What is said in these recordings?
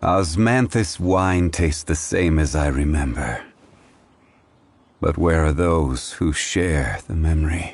Osmanthus wine tastes the same as I remember. But where are those who share the memory?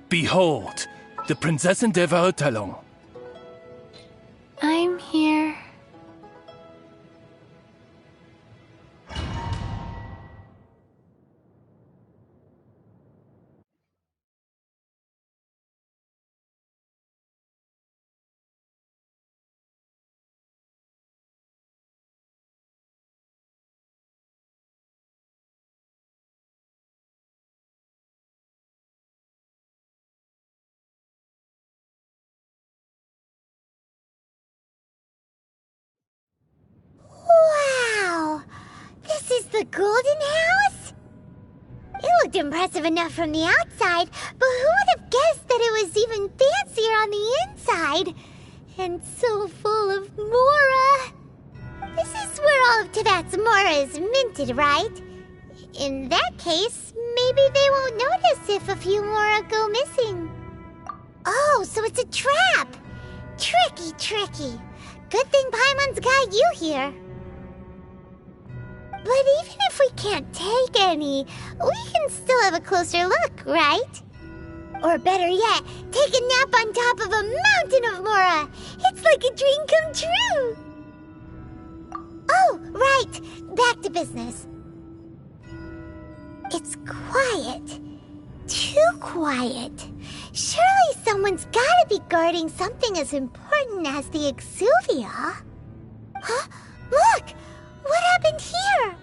Behold, the Prinzessin der Verurteilung. I'm here. Wow! This is the Golden House? It looked impressive enough from the outside, but who would have guessed that it was even fancier on the inside? And so full of Mora! This is where all of Teyvat's Mora is minted, right? In that case, maybe they won't notice if a few Mora go missing. Oh, so it's a trap! Tricky, tricky. Good thing Paimon's got you here. But even if we can't take any, we can still have a closer look, right? Or better yet, take a nap on top of a mountain of Mora. It's like a dream come true. Oh, right. Back to business. It's quiet. Too quiet. Surely someone's gotta be guarding something as important as the Exuvia. Huh? Look! What happened here?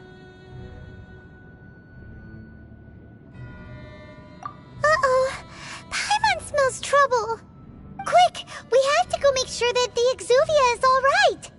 Uh-oh. Paimon smells trouble. Quick! We have to go make sure that the Exuvia is all right.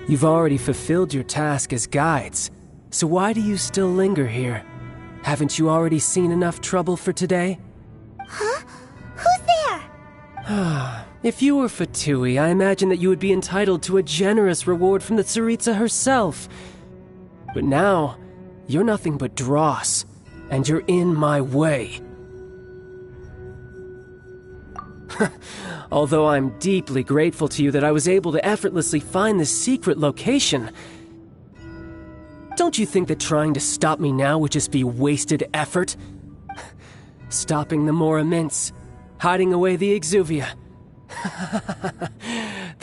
You've already fulfilled your task as guides, so why do you still linger here? Haven't you already seen enough trouble for today? Huh? Who's there? If you were Fatui, I imagine that you would be entitled to a generous reward from the Tsaritsa herself. But now, you're nothing but dross, and you're in my way. Although I'm deeply grateful to you that I was able to effortlessly find this secret location, don't you think that trying to stop me now would just be wasted effort? Stopping the Mora Mints, hiding away the Exuvia.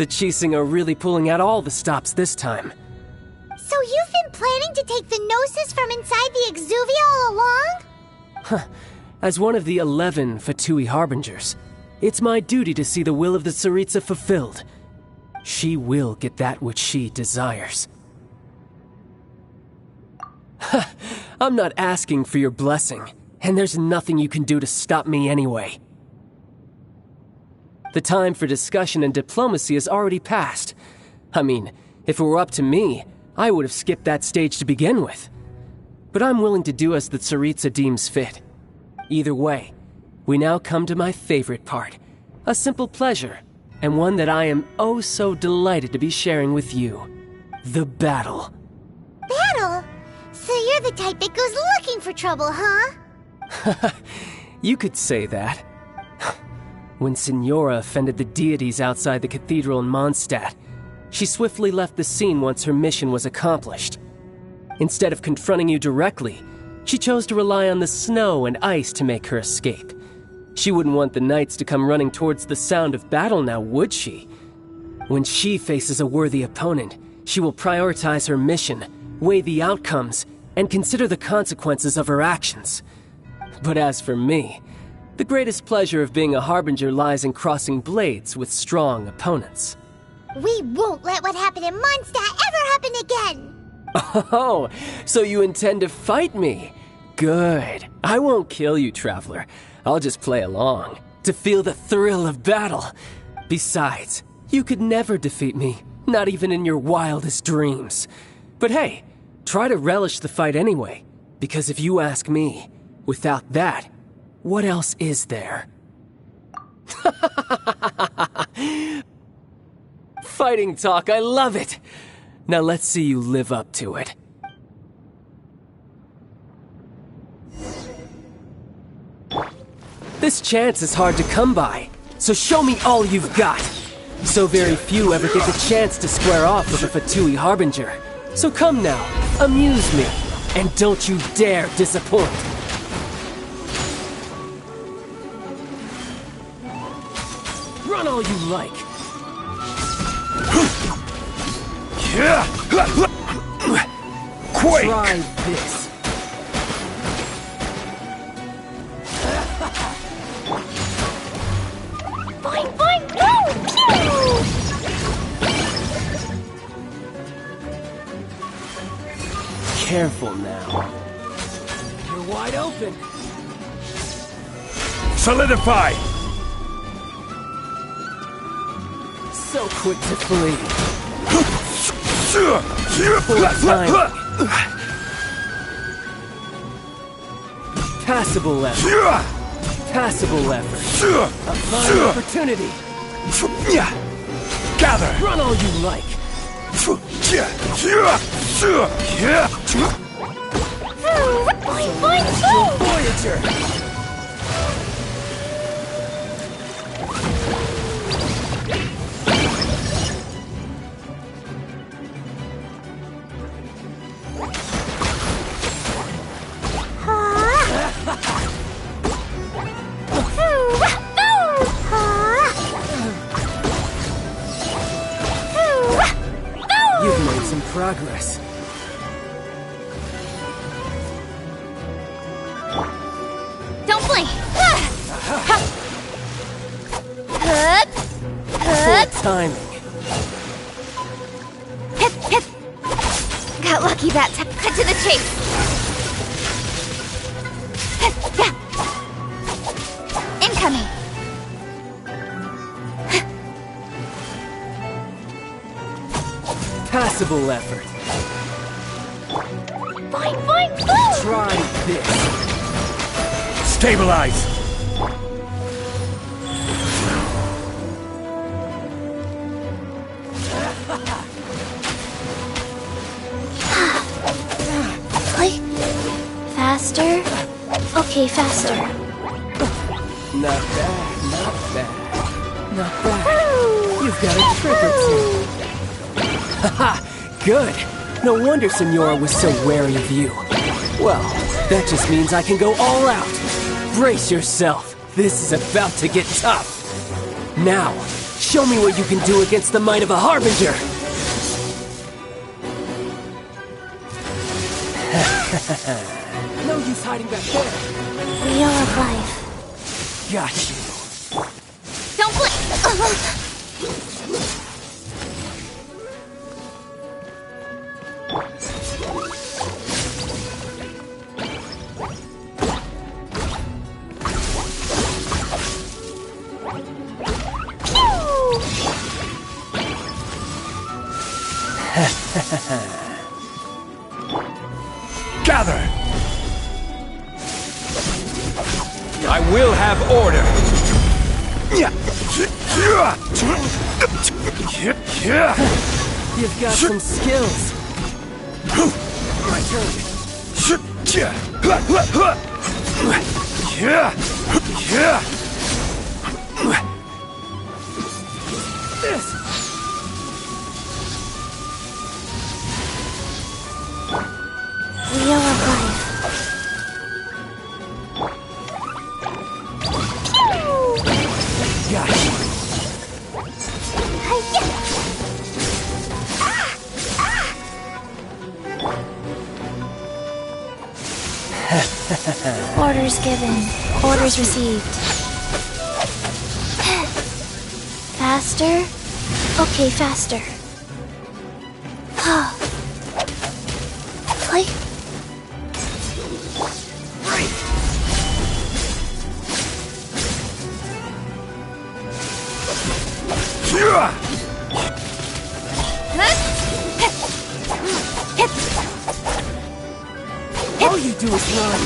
The Chising are really pulling out all the stops this time. So you've been planning to take the Gnosis from inside the Exuvia all along? As one of the 11 Fatui Harbingers, it's my duty to see the will of the Tsaritsa fulfilled. She will get that which she desires. I'm not asking for your blessing, and there's nothing you can do to stop me anyway. The time for discussion and diplomacy has already passed. I mean, if it were up to me, I would have skipped that stage to begin with. But I'm willing to do as the Tsaritsa deems fit. Either way, we now come to my favorite part. A simple pleasure, and one that I am oh so delighted to be sharing with you. The battle. Battle? So you're the type that goes looking for trouble, huh? You could say that. When Signora offended the deities outside the cathedral in Mondstadt, she swiftly left the scene once her mission was accomplished. Instead of confronting you directly, she chose to rely on the snow and ice to make her escape. She wouldn't want the knights to come running towards the sound of battle now, would she? When she faces a worthy opponent, she will prioritize her mission, weigh the outcomes, and consider the consequences of her actions. But as for me, the greatest pleasure of being a Harbinger lies in crossing blades with strong opponents. We won't let what happened in Mondstadt ever happen again! Oh, so you intend to fight me? Good. I won't kill you, Traveler. I'll just play along, to feel the thrill of battle. Besides, you could never defeat me, not even in your wildest dreams. But hey, try to relish the fight anyway, because if you ask me, without that, what else is there? Fighting talk, I love it! Now let's see you live up to it. This chance is hard to come by, so show me all you've got. So very few ever get the chance to square off with a Fatui Harbinger. So come now, amuse me, and don't you dare disappoint. Run all you like. Quake! Try this. Boing, boing, boom! Pew! Careful now. You're wide open. Solidify! So quick to flee. Full time. Passable effort. Passable effort. A fine opportunity. Gather! Run all you like. Boing, boing, boom! Voyager. You've made some progress. Don't blink! Full timing. Hip, hip! Got lucky that time. Cut to the chase! Hip, yeah. Incoming! Passable effort. Boing, boing, boom! Try this. Stabilize! Faster? Okay, faster. Not bad, not bad. Not bad. You've got a trick or two. Haha, good. No wonder Signora was so wary of you. Well, that just means I can go all out. Brace yourself. This is about to get tough. Now, Show me what you can do against the might of a Harbinger! No use hiding back there! Wheel of life. Got you. Don't blink! Gather! I will have order! You've got some skills. My This! Wheel of life. Got you. Orders given. Orders received. Faster? Okay, faster. Play. All you do is run.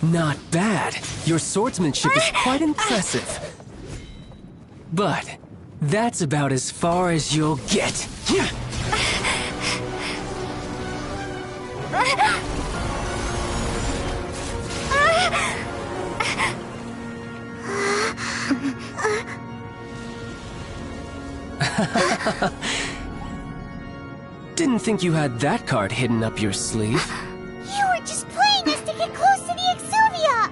Not bad. Your swordsmanship is quite impressive. But that's about as far as you'll get. Didn't think you had that card hidden up your sleeve. You were just playing us to get close to the Exuvia!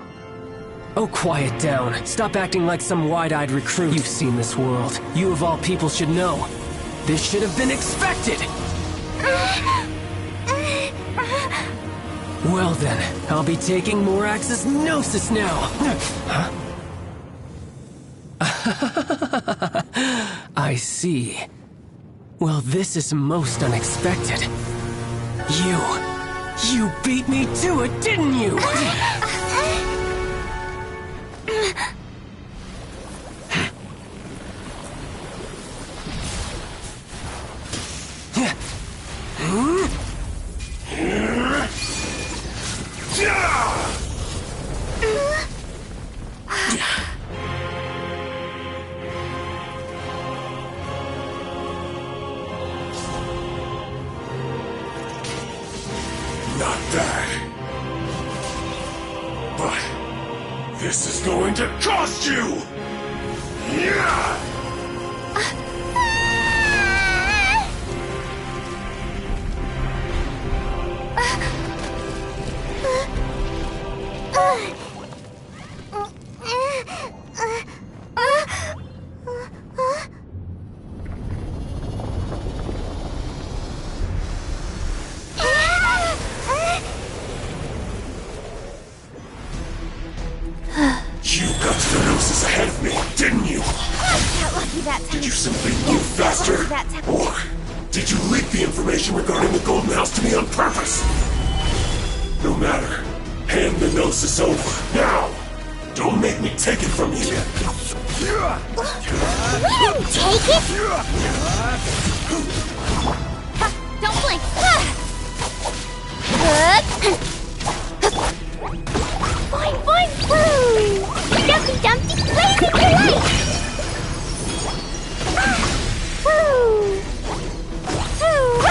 Oh, quiet down. Stop acting like some wide-eyed recruit. You've seen this world. You of all people should know. This should have been expected! Well then, I'll be taking Morax's Gnosis now! Huh? I see. Well, this is most unexpected. You beat me to it, didn't you? Not that. But this is going to cost you! Yeah! You got to the Gnosis ahead of me, didn't you? Got lucky that time. Did you simply move faster? That time. Or did you leak the information regarding the Golden House to me on purpose? No matter. Hand the Gnosis over, now! Don't make me take it from you! We didn't take it! Don't blink! Fine, fine! Woo! Dumpty Dumpty, blazing delight! Woo! Woo!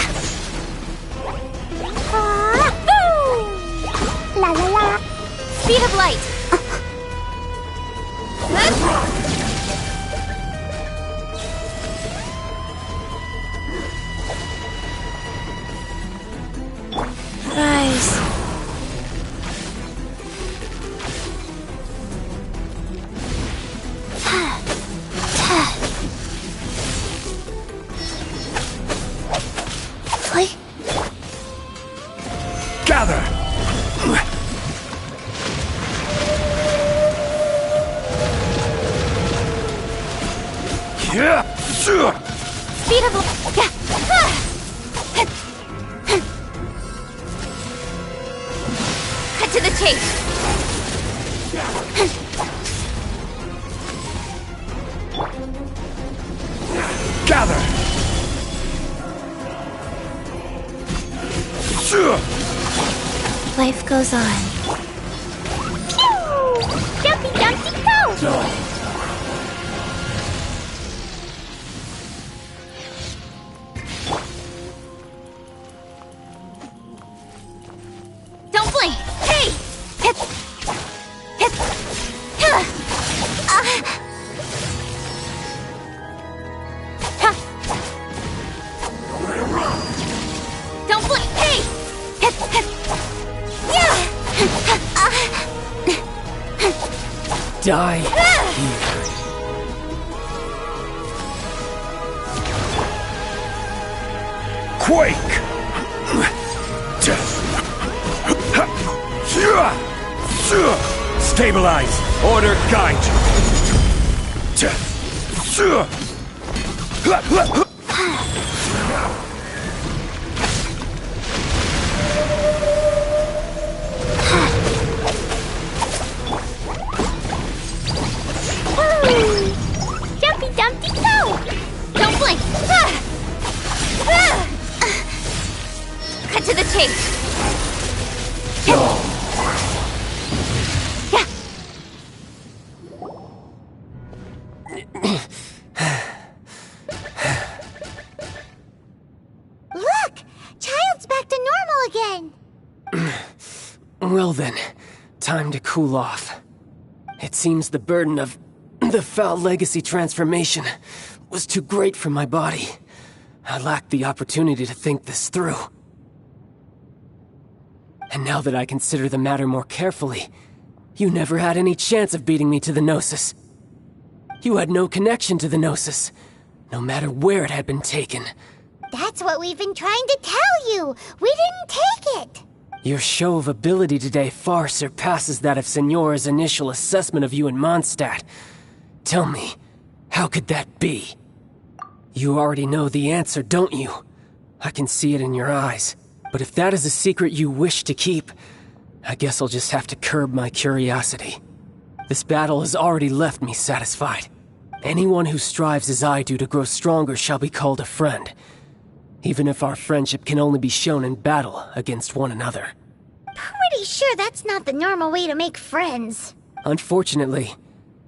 Speed of... Cut to the chase. Gather! Life goes on. Pew! Jumpy, jumpy, go! Don't blink! Hey! Hip! Hip! Don't blink! Hey! Hip! Hip! Die here. Quake! Stabilize! Order guide! Jumpy, jumpy, go! Don't blink! Cut to the chase! Look! Child's back to normal again! Well then, time to cool off. It seems the burden of the foul legacy transformation was too great for my body. I lacked the opportunity to think this through. And now that I consider the matter more carefully, you never had any chance of beating me to the Gnosis. You had no connection to the Gnosis, no matter where it had been taken. That's what we've been trying to tell you! We didn't take it! Your show of ability today far surpasses that of Signora's initial assessment of you in Mondstadt. Tell me, how could that be? You already know the answer, don't you? I can see it in your eyes. But if that is a secret you wish to keep, I guess I'll just have to curb my curiosity. This battle has already left me satisfied. Anyone who strives as I do to grow stronger shall be called a friend, even if our friendship can only be shown in battle against one another. Pretty sure that's not the normal way to make friends. Unfortunately,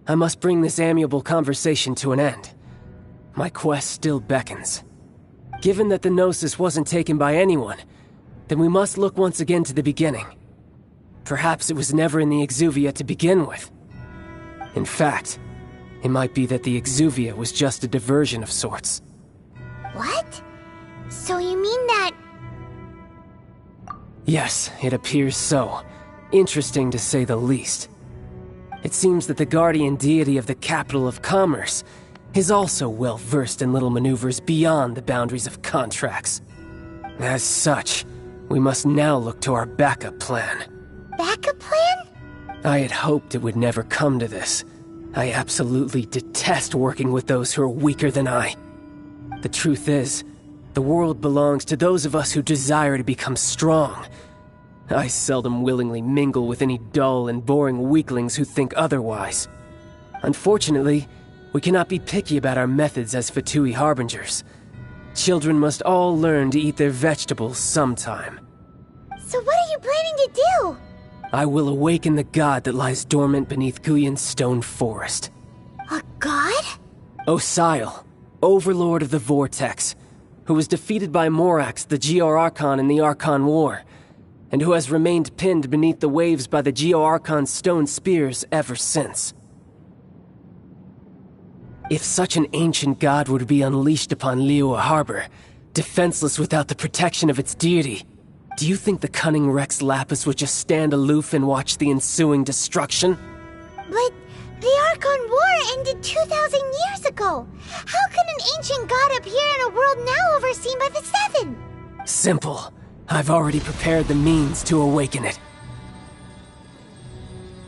I must bring this amiable conversation to an end. My quest still beckons. Given that the Gnosis wasn't taken by anyone, then we must look once again to the beginning. Perhaps it was never in the Exuvia to begin with. In fact, it might be that the Exuvia was just a diversion of sorts. What? So you mean that... Yes, it appears so. Interesting to say the least. It seems that the guardian deity of the capital of commerce is also well versed in little maneuvers beyond the boundaries of contracts. As such, we must now look to our backup plan. Backup plan? I had hoped it would never come to this. I absolutely detest working with those who are weaker than I. The truth is, the world belongs to those of us who desire to become strong. I seldom willingly mingle with any dull and boring weaklings who think otherwise. Unfortunately, we cannot be picky about our methods as Fatui Harbingers. Children must all learn to eat their vegetables sometime. So what are you planning to do? I will awaken the god that lies dormant beneath Guyon's stone forest. A god? Osial, overlord of the Vortex, who was defeated by Morax, the Geo-Archon in the Archon War, and who has remained pinned beneath the waves by the Geo-Archon's stone spears ever since. If such an ancient god were to be unleashed upon Liyue Harbor, defenseless without the protection of its deity, do you think the cunning Rex Lapis would just stand aloof and watch the ensuing destruction? But the Archon War ended 2,000 years ago. How can an ancient god appear in a world now overseen by the Seven? Simple. I've already prepared the means to awaken it.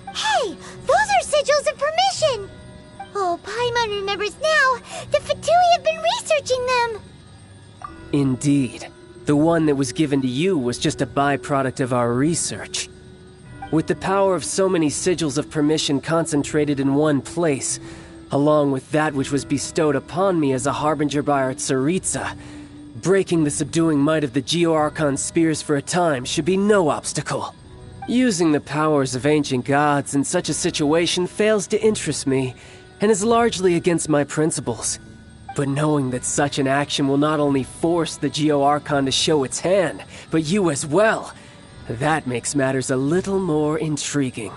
Hey, those are sigils of permission! Oh, Paimon remembers now, the Fatui have been researching them! Indeed. The one that was given to you was just a byproduct of our research. With the power of so many sigils of permission concentrated in one place, along with that which was bestowed upon me as a harbinger by our Tsaritsa, breaking the subduing might of the Geo-Archon spears for a time should be no obstacle. Using the powers of ancient gods in such a situation fails to interest me, and is largely against my principles. But knowing that such an action will not only force the Geo-Archon to show its hand, but you as well, that makes matters a little more intriguing.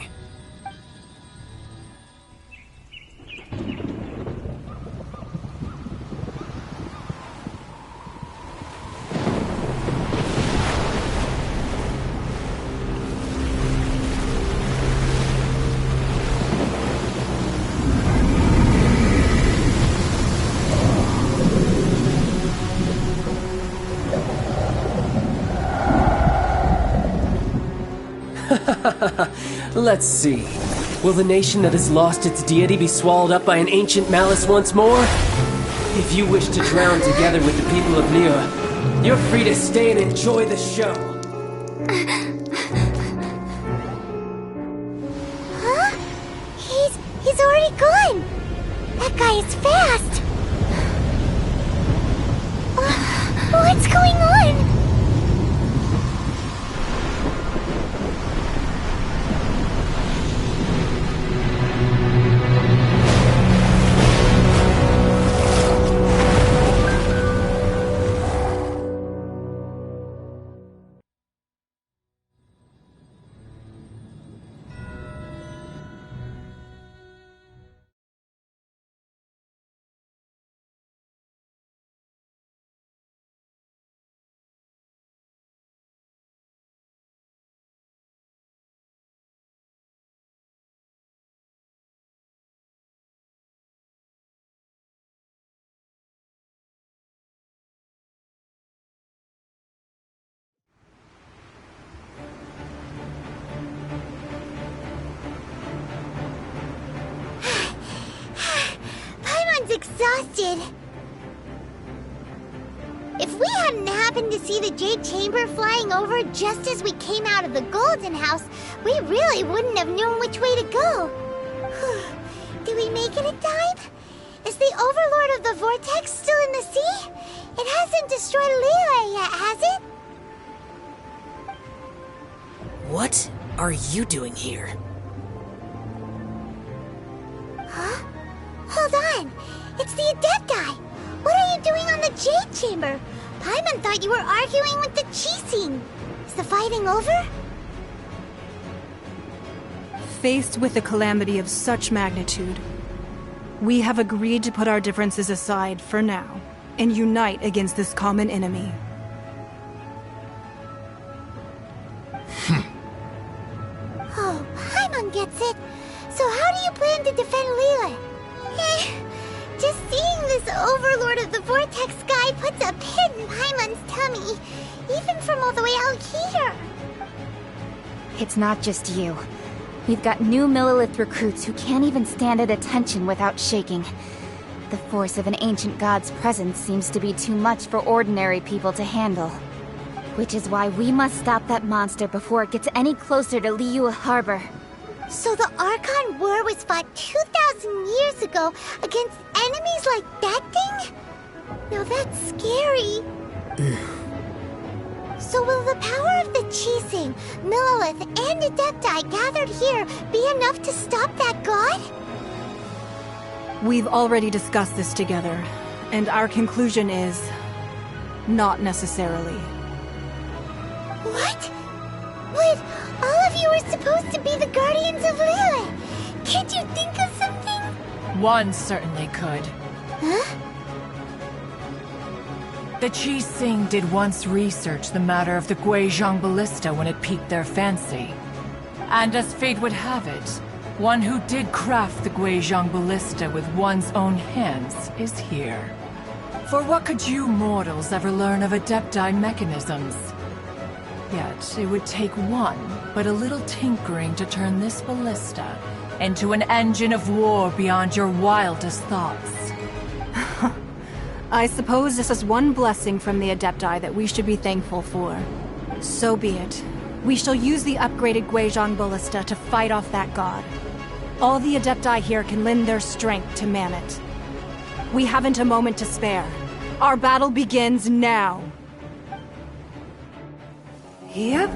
Let's see. Will the nation that has lost its deity be swallowed up by an ancient malice once more? If you wish to drown together with the people of Liyue, you're free to stay and enjoy the show. Huh? He's already gone! That guy is fast! What's going on? Exhausted. If we hadn't happened to see the Jade Chamber flying over just as we came out of the Golden House, we really wouldn't have known which way to go. Did we make it in time? Is the Overlord of the Vortex still in the sea? It hasn't destroyed Liyue yet, has it? What are you doing here? Huh? Hold on. It's the Adepti! What are you doing on the Jade Chamber? Paimon thought you were arguing with the Chising. Is the fighting over? Faced with a calamity of such magnitude, we have agreed to put our differences aside for now and unite against this common enemy. Oh, Paimon gets it. So how do you plan to defend Liyue? Just seeing this Overlord of the Vortex guy puts a pit in Paimon's tummy, even from all the way out here. It's not just you. We've got new Millilith recruits who can't even stand at attention without shaking. The force of an ancient god's presence seems to be too much for ordinary people to handle. Which is why we must stop that monster before it gets any closer to Liyue Harbor. So the Archon War was fought 2,000 years ago against enemies like that thing? Now that's scary. So will the power of the Chising, Millilith, and Adepti gathered here be enough to stop that god? We've already discussed this together, and our conclusion is... not necessarily. What? But all of you are supposed to be the Guardians of Liyue. Can't you think of something? One certainly could. Huh? The Chising did once research the matter of the Guizhong Ballista when it piqued their fancy. And as fate would have it, one who did craft the Guizhong Ballista with one's own hands is here. For what could you mortals ever learn of Adepti mechanisms? Yet, it would take one, but a little tinkering to turn this ballista into an engine of war beyond your wildest thoughts. I suppose this is one blessing from the Adepti that we should be thankful for. So be it. We shall use the upgraded Guizhong Ballista to fight off that god. All the Adepti here can lend their strength to man it. We haven't a moment to spare. Our battle begins now. Yep.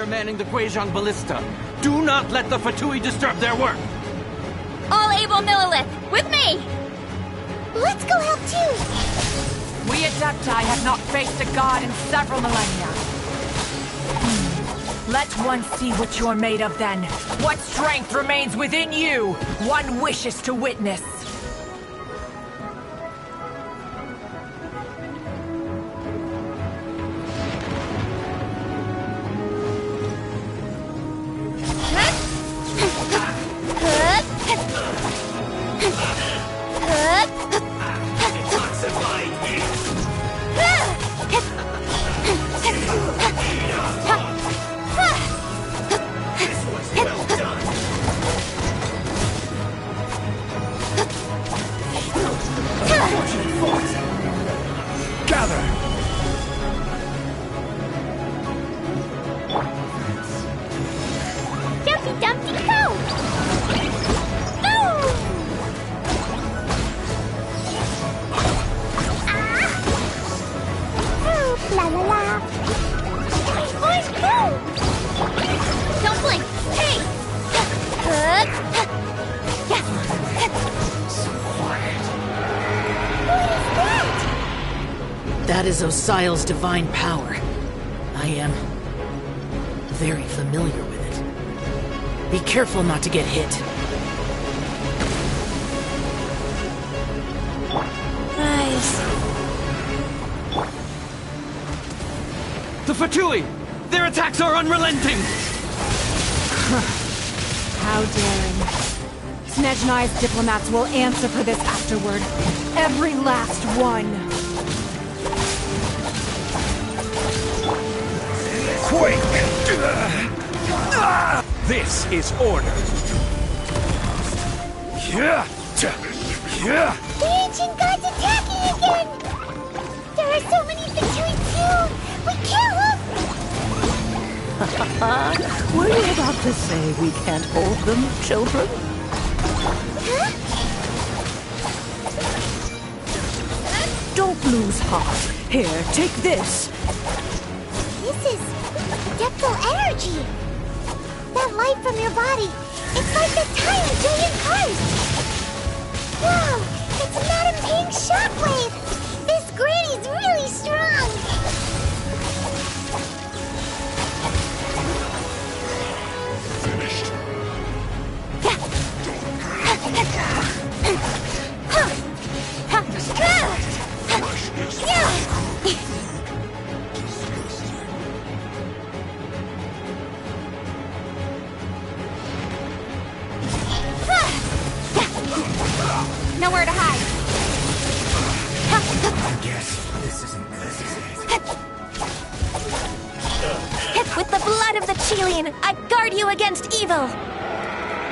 Manning the Guizhong Ballista. Do not let the Fatui disturb their work! All able Millilith, with me! Let's go help too! We Adepti have not faced a god in several millennia. Let one see what you're made of then. What strength remains within you, one wishes to witness. That is Osial's divine power. I am very familiar with it. Be careful not to get hit. Nice. The Fatui! Their attacks are unrelenting! How daring. Snezhnai's diplomats will answer for this afterward. Every last one. Quake! This is order. The ancient god's attacking again! There are so many Fatui too! We can't hold... Were you about to say we can't hold them, children? Huh? Don't lose heart. Here, take this. This is... Depthful energy! That light from your body, it's like the tiny giant heart! Wow! It's Madam Ping's shockwave! This granny's really strong! Finished. Nowhere to hide. With the blood of the Chilean, I guard you against evil.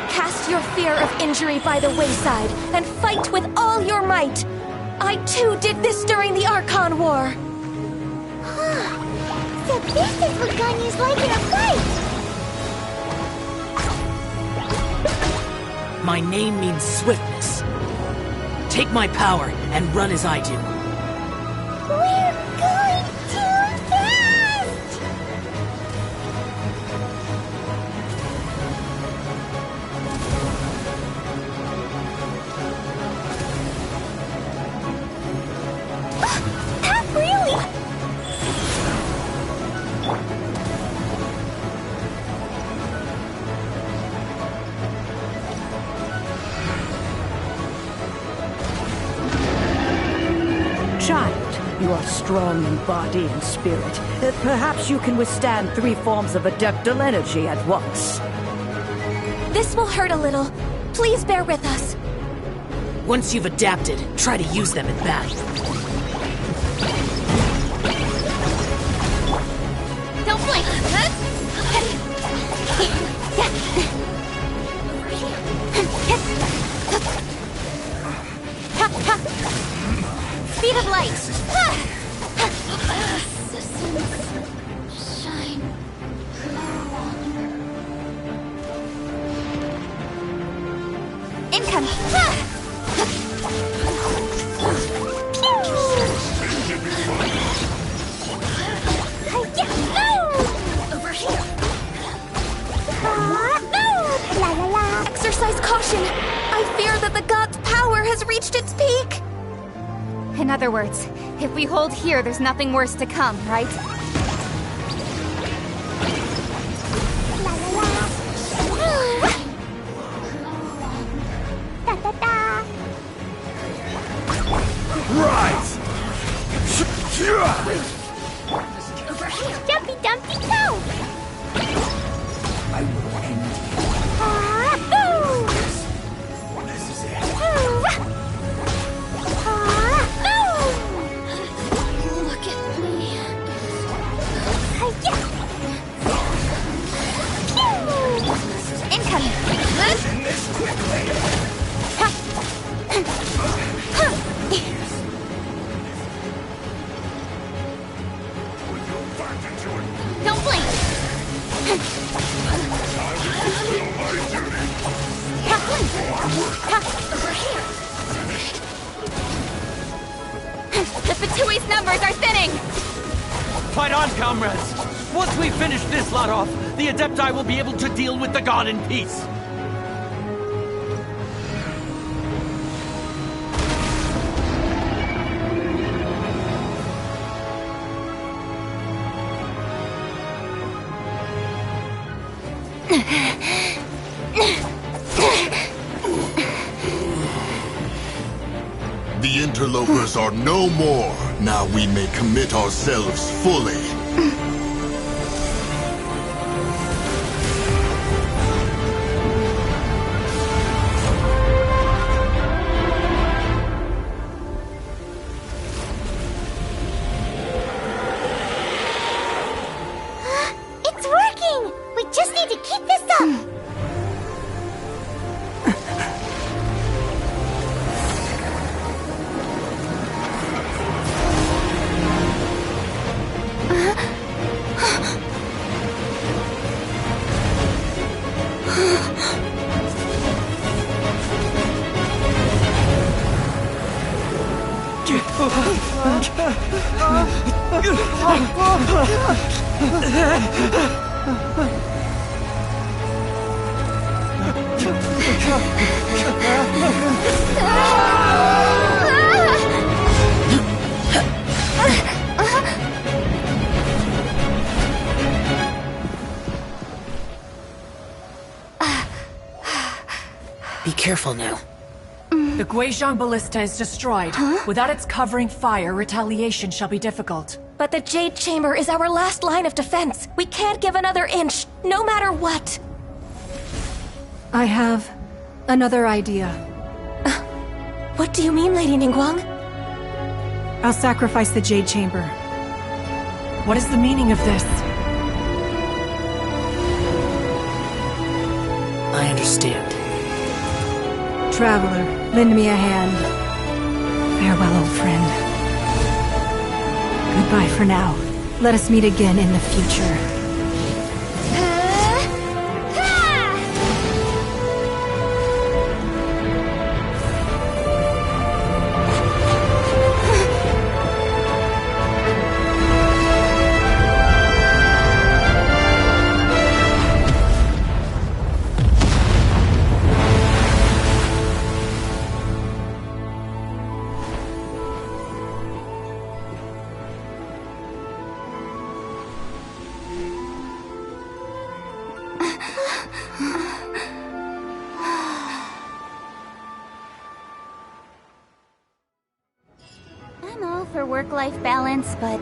Cast your fear of injury by the wayside and fight with all your might. I too did this during the Archon War. So this is what Ganyu's like in a fight! My name means swiftness. Take my power and run as I do. We're going too fast! That really... Child, you are strong in body and spirit. Perhaps you can withstand 3 forms of adeptal energy at once. This will hurt a little. Please bear with us. Once you've adapted, try to use them in battle. Don't blink. Speed of light. Shine. Incoming. Over here. La la la. Exercise caution. I fear that the god's power has reached its peak. In other words, if we hold here, there's nothing worse to come, right? La la la. Da da da. Rise! Over here. Jumpy dumpty toe. I will end you. This is it. Look at me. Incoming. In this quickly. Don't blink. Over here. The Fatui's numbers are thinning. Fight on, comrades! Once we finish this lot off, the Adepti will be able to deal with the god in peace. The interlopers are no more. Now we may commit ourselves fully. It's working! We just need to keep this up! Be careful now. The Guizhong Ballista is destroyed. Without its covering fire, retaliation shall be difficult. But the Jade Chamber is our last line of defense. We can't give another inch, no matter what. I have another idea. What do you mean, Lady Ningguang? I'll sacrifice the Jade Chamber. What is the meaning of this? I understand. Traveler, lend me a hand. Farewell, old friend. Goodbye for now. Let us meet again in the future. I'm all for work-life balance, but...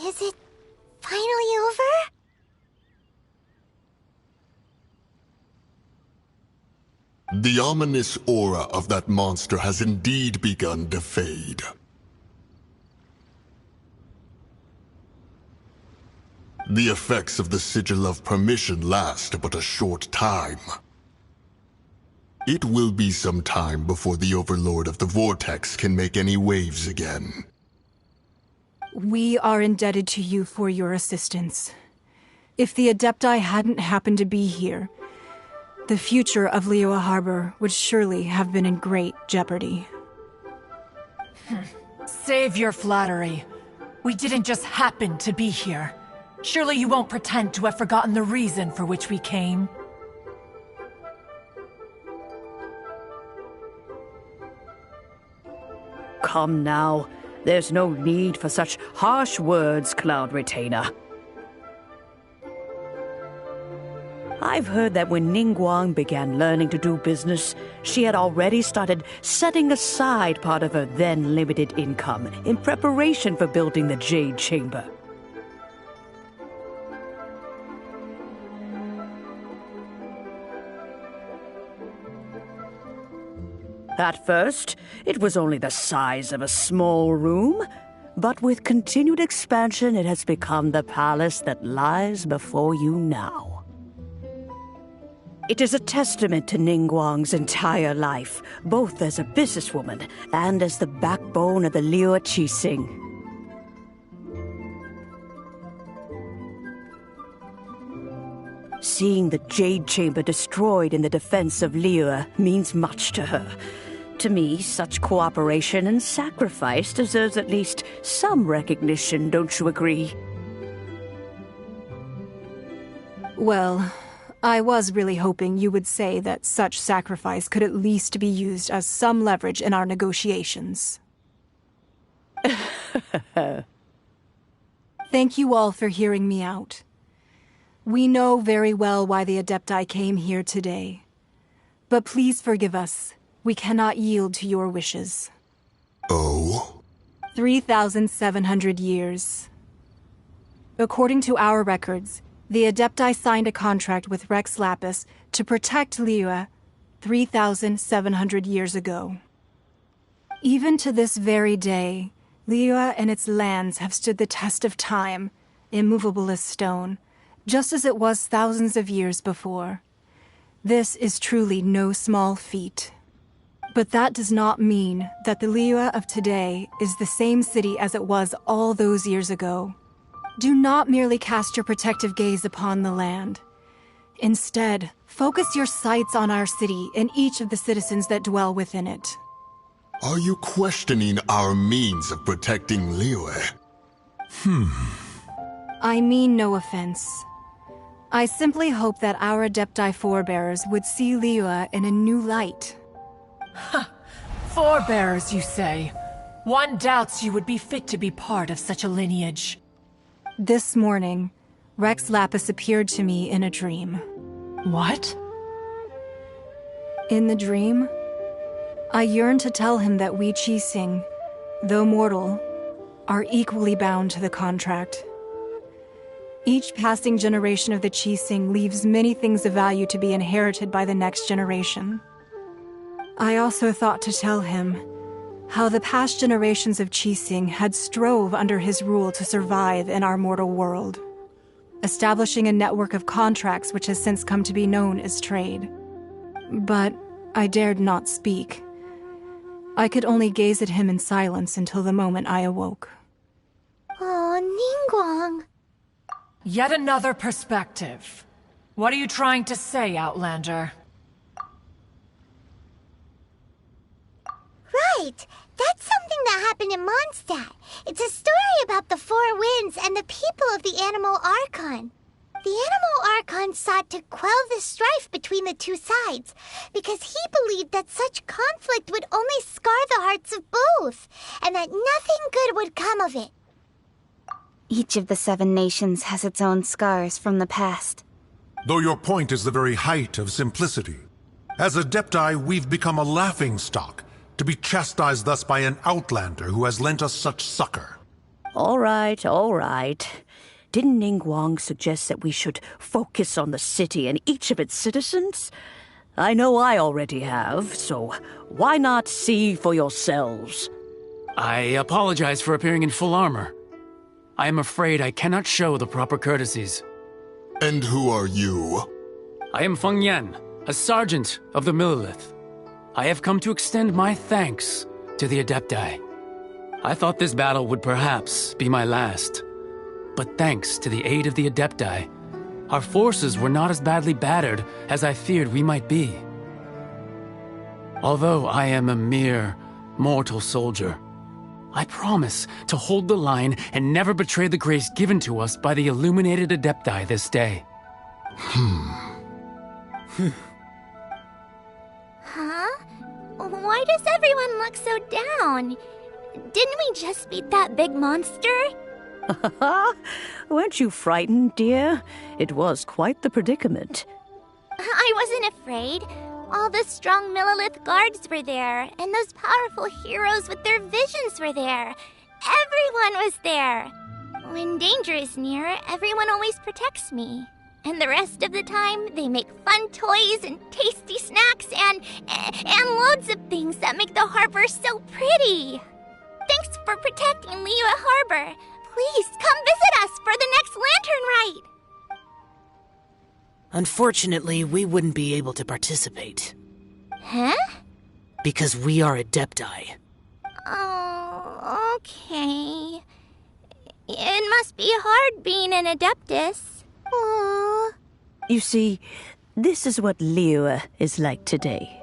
Is it finally over? The ominous aura of that monster has indeed begun to fade. The effects of the Sigil of Permission last but a short time. It will be some time before the Overlord of the Vortex can make any waves again. We are indebted to you for your assistance. If the Adepti hadn't happened to be here, the future of Liyue Harbor would surely have been in great jeopardy. Save your flattery. We didn't just happen to be here. Surely you won't pretend to have forgotten the reason for which we came. Come now. There's no need for such harsh words, Cloud Retainer. I've heard that when Ningguang began learning to do business, she had already started setting aside part of her then limited income in preparation for building the Jade Chamber. At first, it was only the size of a small room, but with continued expansion, it has become the palace that lies before you now. It is a testament to Ningguang's entire life, both as a businesswoman and as the backbone of the Liyue Qixing. Seeing the Jade Chamber destroyed in the defense of Liyue means much to her. To me, such cooperation and sacrifice deserves at least some recognition, don't you agree? Well, I was really hoping you would say that such sacrifice could at least be used as some leverage in our negotiations. Thank you all for hearing me out. We know very well why the Adepti came here today. But please forgive us. We cannot yield to your wishes. Oh? 3,700 years. According to our records, the Adepti signed a contract with Rex Lapis to protect Liyue 3,700 years ago. Even to this very day, Liyue and its lands have stood the test of time, immovable as stone, just as it was thousands of years before. This is truly no small feat. But that does not mean that the Liyue of today is the same city as it was all those years ago. Do not merely cast your protective gaze upon the land. Instead, focus your sights on our city and each of the citizens that dwell within it. Are you questioning our means of protecting Liyue? I mean no offense. I simply hope that our Adepti forebears would see Liyue in a new light. Forebears, you say? One doubts you would be fit to be part of such a lineage. This morning, Rex Lapis appeared to me in a dream. What? In the dream, I yearned to tell him that we Qixing, though mortal, are equally bound to the contract. Each passing generation of the Qixing leaves many things of value to be inherited by the next generation. I also thought to tell him how the past generations of Qixing had strove under his rule to survive in our mortal world, establishing a network of contracts which has since come to be known as trade. But I dared not speak. I could only gaze at him in silence until the moment I awoke. Oh, Ningguang. Yet another perspective. What are you trying to say, Outlander? Right! That's something that happened in Mondstadt. It's a story about the Four Winds and the people of the Animal Archon. The Animal Archon sought to quell the strife between the two sides, because he believed that such conflict would only scar the hearts of both, and that nothing good would come of it. Each of the 7 nations has its own scars from the past. Though your point is the very height of simplicity. As Adepti, we've become a laughingstock, to be chastised thus by an outlander who has lent us such succor. All right, all right. Didn't Ningguang suggest that we should focus on the city and each of its citizens? I know I already have, so why not see for yourselves? I apologize for appearing in full armor. I am afraid I cannot show the proper courtesies. And who are you? I am Feng Yan, a sergeant of the Millelith. I have come to extend my thanks to the Adepti. I thought this battle would perhaps be my last. But thanks to the aid of the Adepti, our forces were not as badly battered as I feared we might be. Although I am a mere mortal soldier, I promise to hold the line and never betray the grace given to us by the illuminated Adepti this day. Huh? Why does everyone look so down? Didn't we just beat that big monster? Weren't you frightened, dear? It was quite the predicament. I wasn't afraid. All the strong Millelith guards were there, and those powerful heroes with their visions were there. Everyone was there. When danger is near, everyone always protects me. And the rest of the time, they make fun toys and tasty snacks and loads of things that make the harbor so pretty. Thanks for protecting Liyue Harbor. Please come visit us for the next lantern rite. Unfortunately, we wouldn't be able to participate. Huh? Because we are Adepti. Oh, okay. It must be hard being an Adeptus. Aww. You see, this is what Liyue is like today.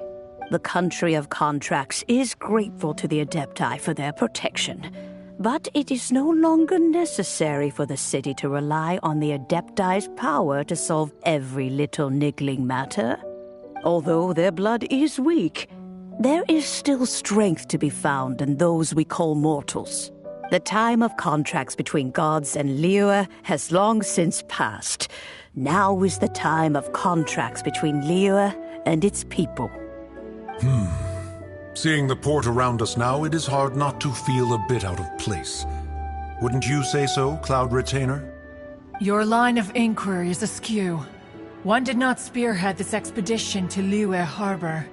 The country of contracts is grateful to the Adepti for their protection. But it is no longer necessary for the city to rely on the Adepti's power to solve every little niggling matter. Although their blood is weak, there is still strength to be found in those we call mortals. The time of contracts between gods and Liyue has long since passed. Now is the time of contracts between Liyue and its people. Seeing the port around us now, it is hard not to feel a bit out of place. Wouldn't you say so, Cloud Retainer? Your line of inquiry is askew. One did not spearhead this expedition to Liyue Harbor.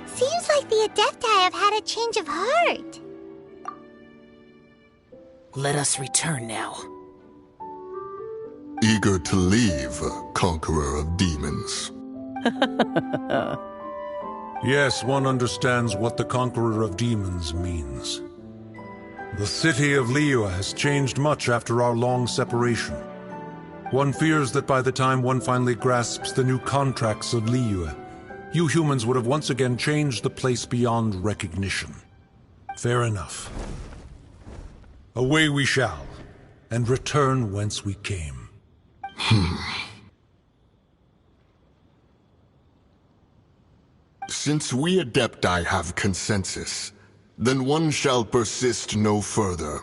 Seems like the Adepti have had a change of heart. Let us return now. Eager to leave, Conqueror of Demons. Yes, one understands what the Conqueror of Demons means. The city of Liyue has changed much after our long separation. One fears that by the time one finally grasps the new contracts of Liyue, you humans would have once again changed the place beyond recognition. Fair enough. Away we shall. and return whence we came. Since we Adepti have consensus, then one shall persist no further.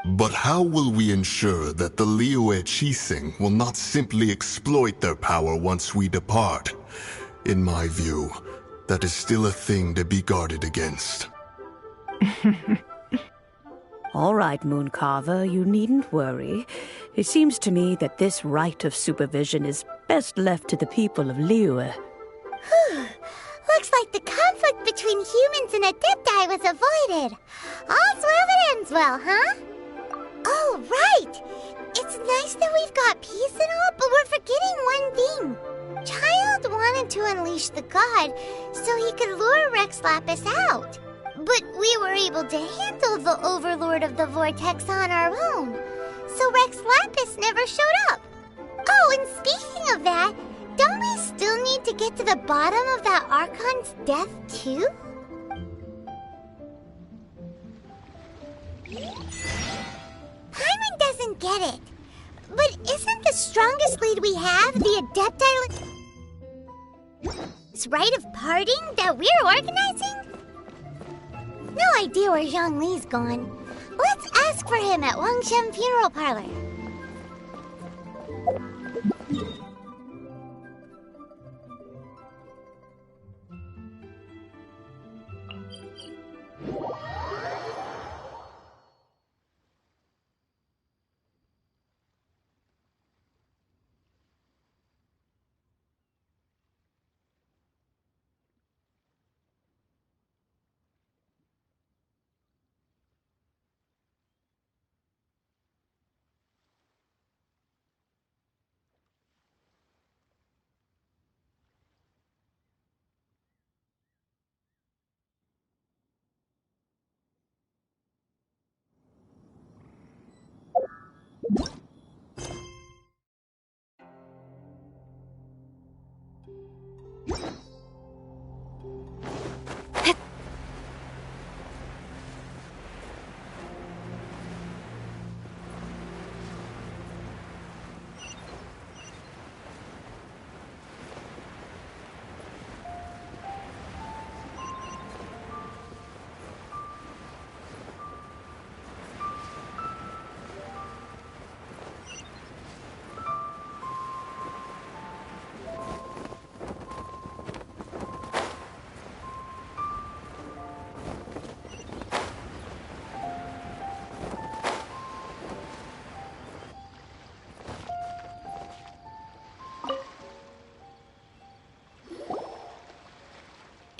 But how will we ensure that the Liyue Qixing will not simply exploit their power once we depart? In my view, that is still a thing to be guarded against. All right, Mooncarver, you needn't worry. It seems to me that this right of supervision is best left to the people of Liyue. Looks like the conflict between humans and Adepti was avoided. All's well that ends well, huh? Oh, right! It's nice that we've got peace and all, but we're forgetting one thing. Child wanted to unleash the god so he could lure Rex Lapis out. But we were able to handle the Overlord of the Vortex on our own. So Rex Lapis never showed up. Oh, and speaking of that, don't we still need to get to the bottom of that Archon's death, too? Paimon doesn't get it. But isn't the strongest lead we have the Adepti rite of parting that we're organizing? No idea where Zhongli's gone. Let's ask for him at Wangshen Funeral Parlor.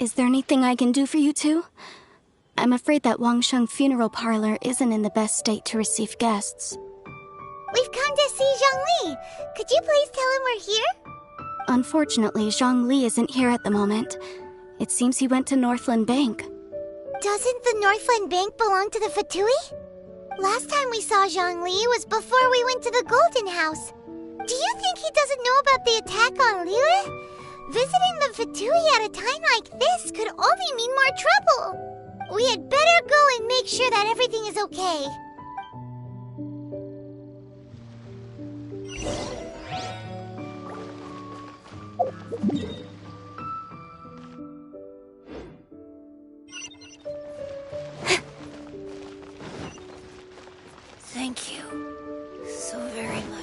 Is there anything I can do for you two? I'm afraid that Wangshen Funeral Parlor isn't in the best state to receive guests. We've come to see Zhongli. Could you please tell him we're here? Unfortunately, Zhongli isn't here at the moment. It seems he went to Northland Bank. Doesn't the Northland Bank belong to the Fatui? Last time we saw Zhongli was before we went to the Golden House. Do you think he doesn't know about the attack on Liyue? Visiting the Fatui at a time like this could only mean more trouble. We had better go and make sure that everything is okay. Thank you so very much.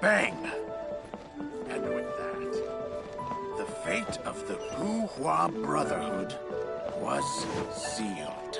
Bang! And with that, the fate of the Guhua Brotherhood was sealed.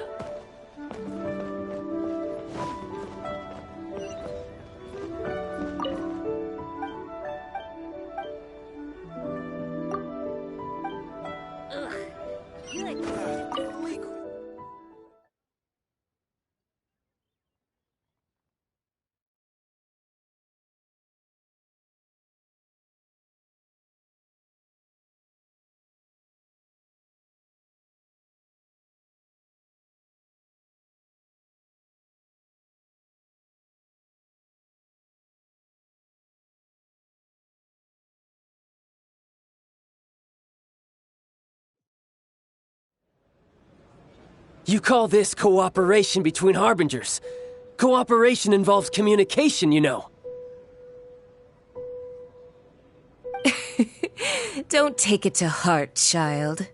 You call this cooperation between Harbingers? Cooperation involves communication, you know. Don't take it to heart, child.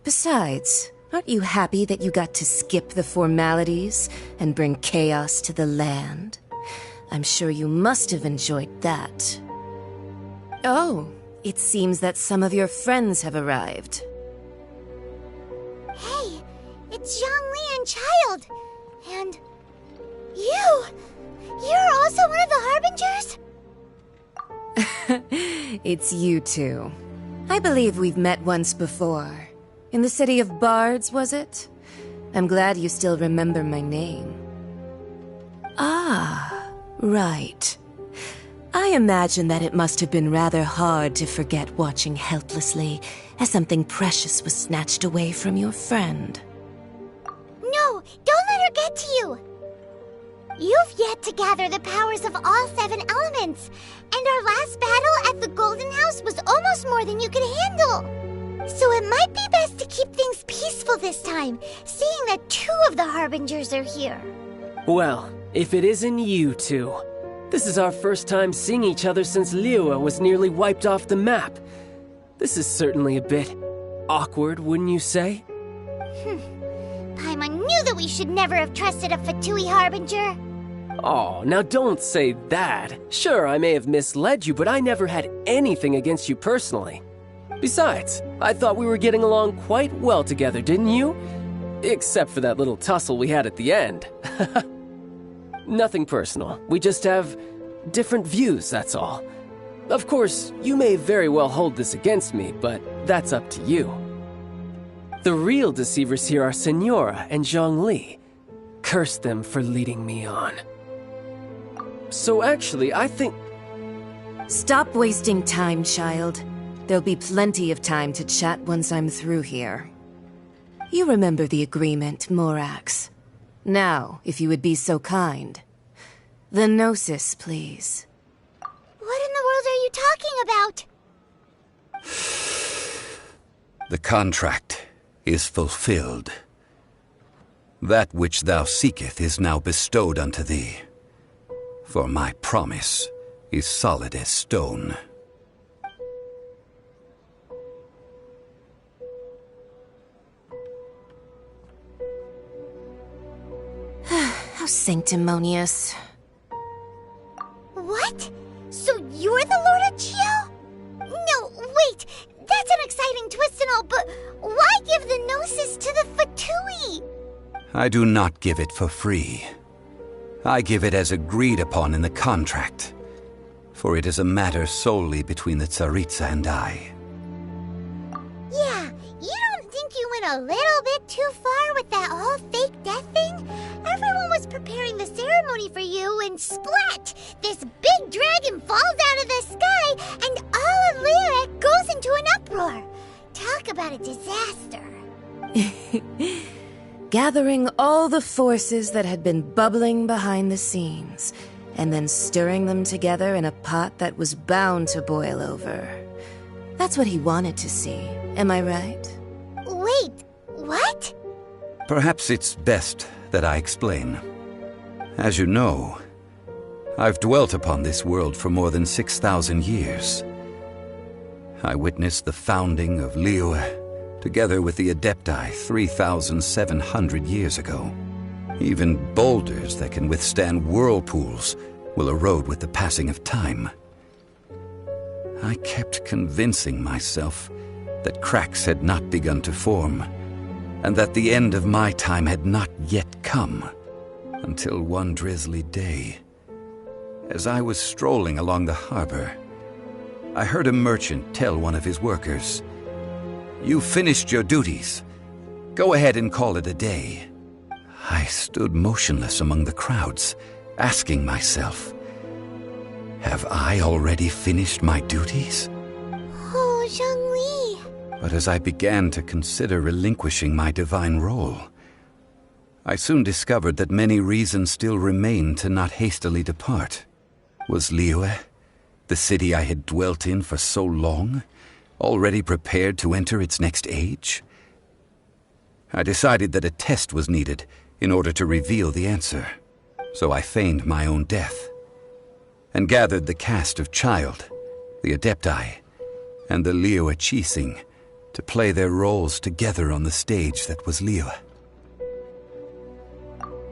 Besides, aren't you happy that you got to skip the formalities and bring chaos to the land? I'm sure you must have enjoyed that. Oh, it seems that some of your friends have arrived. Hey, it's Zhongli and Child. And you! You're also one of the Harbingers? It's you two. I believe we've met once before. In the city of Bards, was it? I'm glad you still remember my name. Ah, right. I imagine that it must have been rather hard to forget watching helplessly as something precious was snatched away from your friend. No, don't let her get to you! You've yet to gather the powers of all 7 elements, and our last battle at the Golden House was almost more than you could handle. So it might be best to keep things peaceful this time, seeing that 2 of the Harbingers are here. Well, if it isn't you two. This is our first time seeing each other since Liyue was nearly wiped off the map. This is certainly a bit awkward, wouldn't you say? Paimon knew that we should never have trusted a Fatui Harbinger. Oh, now don't say that. Sure, I may have misled you, but I never had anything against you personally. Besides, I thought we were getting along quite well together, didn't you? Except for that little tussle we had at the end. Nothing personal. We just have different views, that's all. Of course, you may very well hold this against me, but that's up to you. The real deceivers here are Senora and Zhongli. Curse them for leading me on. So actually, I think... Stop wasting time, child. There'll be plenty of time to chat once I'm through here. You remember the agreement, Morax. Now, if you would be so kind. The Gnosis, please. What in the world are you talking about? The contract is fulfilled. That which thou seeketh is now bestowed unto thee. For my promise is solid as stone. How sanctimonious. What? So you're the Lord of Chio? No, wait! That's an exciting twist and all, but why give the Gnosis to the Fatui? I do not give it for free. I give it as agreed upon in the contract, for it is a matter solely between the Tsaritsa and I. Yeah, you don't think you went a little bit too far with that whole fake death thing? Everyone was preparing the ceremony for you, and splat! This big dragon falls out of the sky, and all of Liyue goes into an uproar. Talk about a disaster. Gathering all the forces that had been bubbling behind the scenes, and then stirring them together in a pot that was bound to boil over. That's what he wanted to see, am I right? Wait, what? Perhaps it's best that I explain. As you know, I've dwelt upon this world for more than 6,000 years. I witnessed the founding of Liyue, together with the Adepti 3,700 years ago. Even boulders that can withstand whirlpools will erode with the passing of time. I kept convincing myself that cracks had not begun to form, and that the end of my time had not yet come, until one drizzly day, as I was strolling along the harbor, I heard a merchant tell one of his workers, "You finished your duties. Go ahead and call it a day." I stood motionless among the crowds, asking myself, have I already finished my duties? Oh, Zhongli. But as I began to consider relinquishing my divine role, I soon discovered that many reasons still remained to not hastily depart. Was Liyue, the city I had dwelt in for so long, already prepared to enter its next age? I decided that a test was needed in order to reveal the answer. So I feigned my own death and gathered the cast of Child, the Adepti, and the Liyue Qixing to play their roles together on the stage that was Liyue.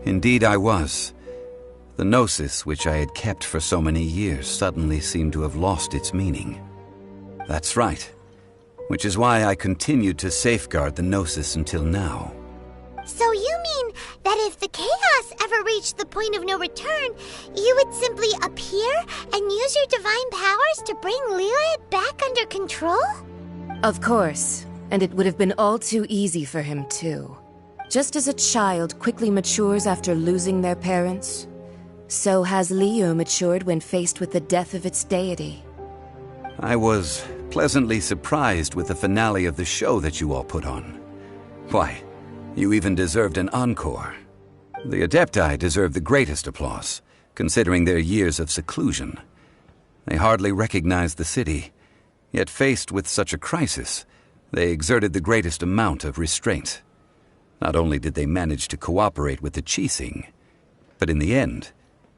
Indeed I was. The Gnosis, which I had kept for so many years, suddenly seemed to have lost its meaning. That's right. Which is why I continued to safeguard the Gnosis until now. So you mean that if the chaos ever reached the point of no return, you would simply appear and use your divine powers to bring Liyue back under control? Of course, and it would have been all too easy for him too. Just as a child quickly matures after losing their parents, so has Liyue matured when faced with the death of its deity. I was pleasantly surprised with the finale of the show that you all put on. Why, you even deserved an encore. The Adepti deserve the greatest applause, considering their years of seclusion. They hardly recognized the city, yet faced with such a crisis, they exerted the greatest amount of restraint. Not only did they manage to cooperate with the Qixing, but in the end,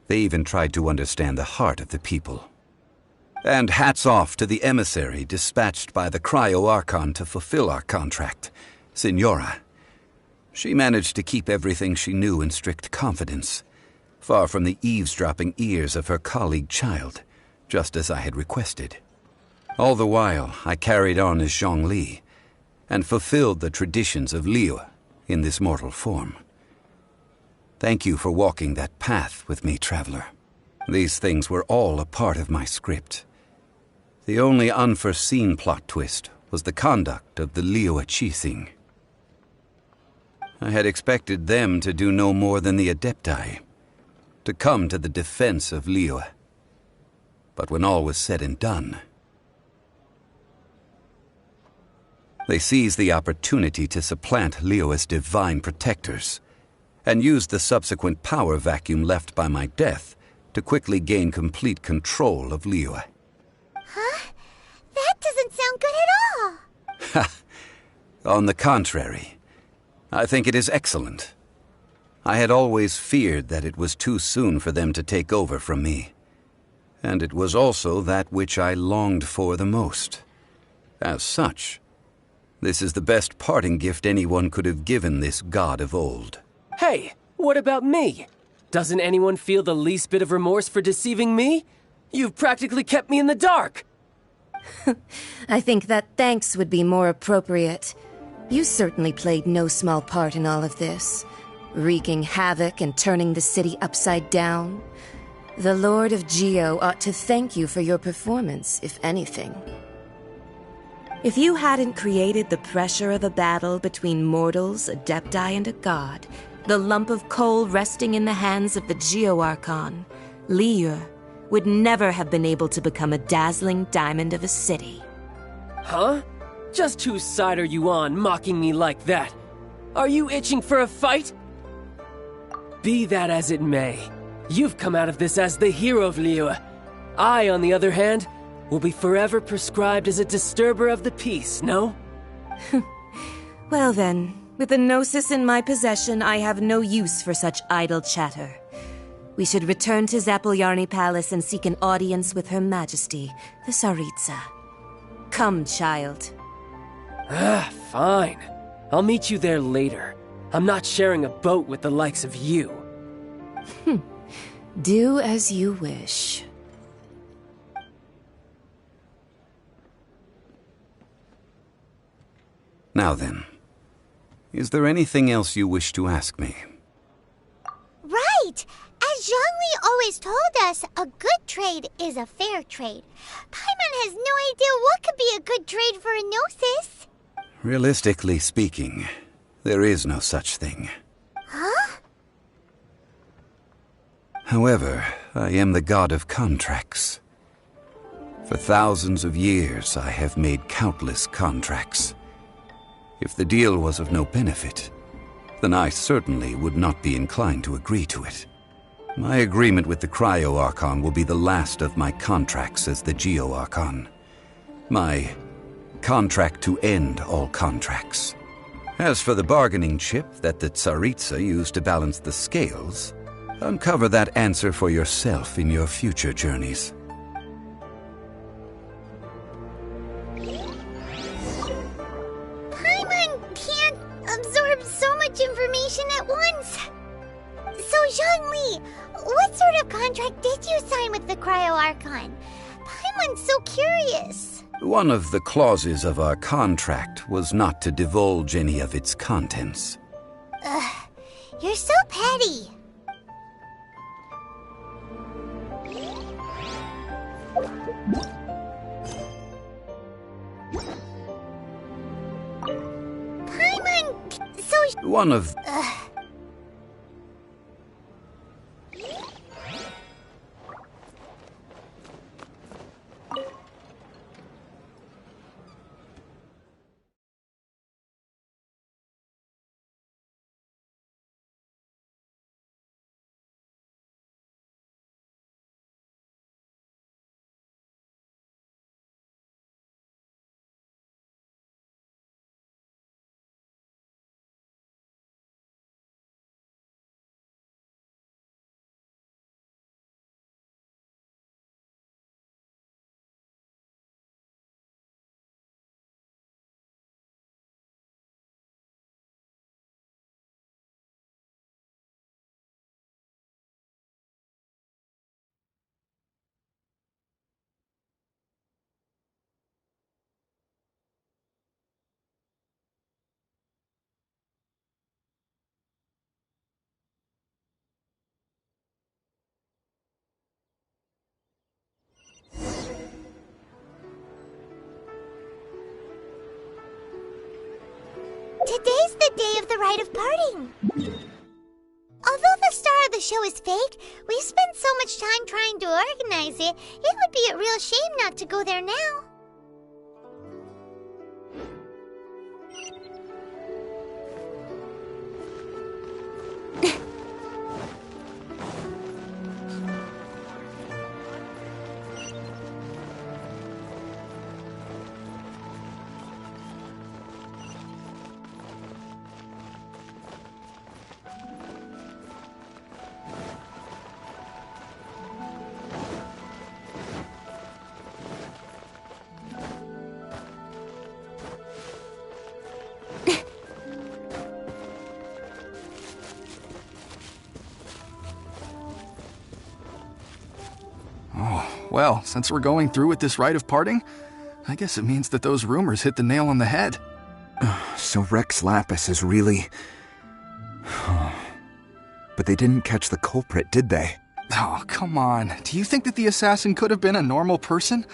they even tried to understand the heart of the people. And hats off to the emissary dispatched by the Cryo-Archon to fulfill our contract, Signora. She managed to keep everything she knew in strict confidence, far from the eavesdropping ears of her colleague Child, just as I had requested. All the while, I carried on as Zhongli, and fulfilled the traditions of Liyue in this mortal form. Thank you for walking that path with me, Traveler. These things were all a part of my script. The only unforeseen plot twist was the conduct of the Liyue Qixing. I had expected them to do no more than the Adepti, to come to the defense of Liyue. But when all was said and done, they seized the opportunity to supplant Liyue's divine protectors, and used the subsequent power vacuum left by my death to quickly gain complete control of Liyue. Huh? That doesn't sound good at all! Ha! On the contrary, I think it is excellent. I had always feared that it was too soon for them to take over from me, and it was also that which I longed for the most. As such, this is the best parting gift anyone could have given this god of old. Hey, what about me? Doesn't anyone feel the least bit of remorse for deceiving me? You've practically kept me in the dark! I think that thanks would be more appropriate. You certainly played no small part in all of this, wreaking havoc and turning the city upside down. The Lord of Geo ought to thank you for your performance, if anything. If you hadn't created the pressure of a battle between mortals, Adepti, and a god, the lump of coal resting in the hands of the Geo-Archon, Liyue, would never have been able to become a dazzling diamond of a city. Huh? Just whose side are you on, mocking me like that? Are you itching for a fight? Be that as it may, you've come out of this as the hero of Liyue. I, on the other hand, will be forever prescribed as a disturber of the peace, no? Well then, with the Gnosis in my possession, I have no use for such idle chatter. We should return to Zapoljarny Palace and seek an audience with Her Majesty, the Tsaritsa. Come, Child. Fine. I'll meet you there later. I'm not sharing a boat with the likes of you. Do as you wish. Now then, is there anything else you wish to ask me? Right! As Zhongli always told us, a good trade is a fair trade. Paimon has no idea what could be a good trade for a Gnosis. Realistically speaking, there is no such thing. Huh? However, I am the god of contracts. For thousands of years, I have made countless contracts. If the deal was of no benefit, then I certainly would not be inclined to agree to it. My agreement with the Cryo-Archon will be the last of my contracts as the Geo-Archon. My contract to end all contracts. As for the bargaining chip that the Tsaritsa used to balance the scales, uncover that answer for yourself in your future journeys. Paimon can't absorb so much information at once. So, Zhongli, what sort of contract did you sign with the Cryo-Archon? Paimon's so curious. One of the clauses of our contract was not to divulge any of its contents. Ugh, you're so petty. Paimon, so... One of... Today's the day of the rite of parting. Although the star of the show is fake, we've spent so much time trying to organize it, it would be a real shame not to go there now. Well, since we're going through with this rite of parting, I guess it means that those rumors hit the nail on the head. So Rex Lapis is really... But they didn't catch the culprit, did they? Oh, come on. Do you think that the assassin could have been a normal person?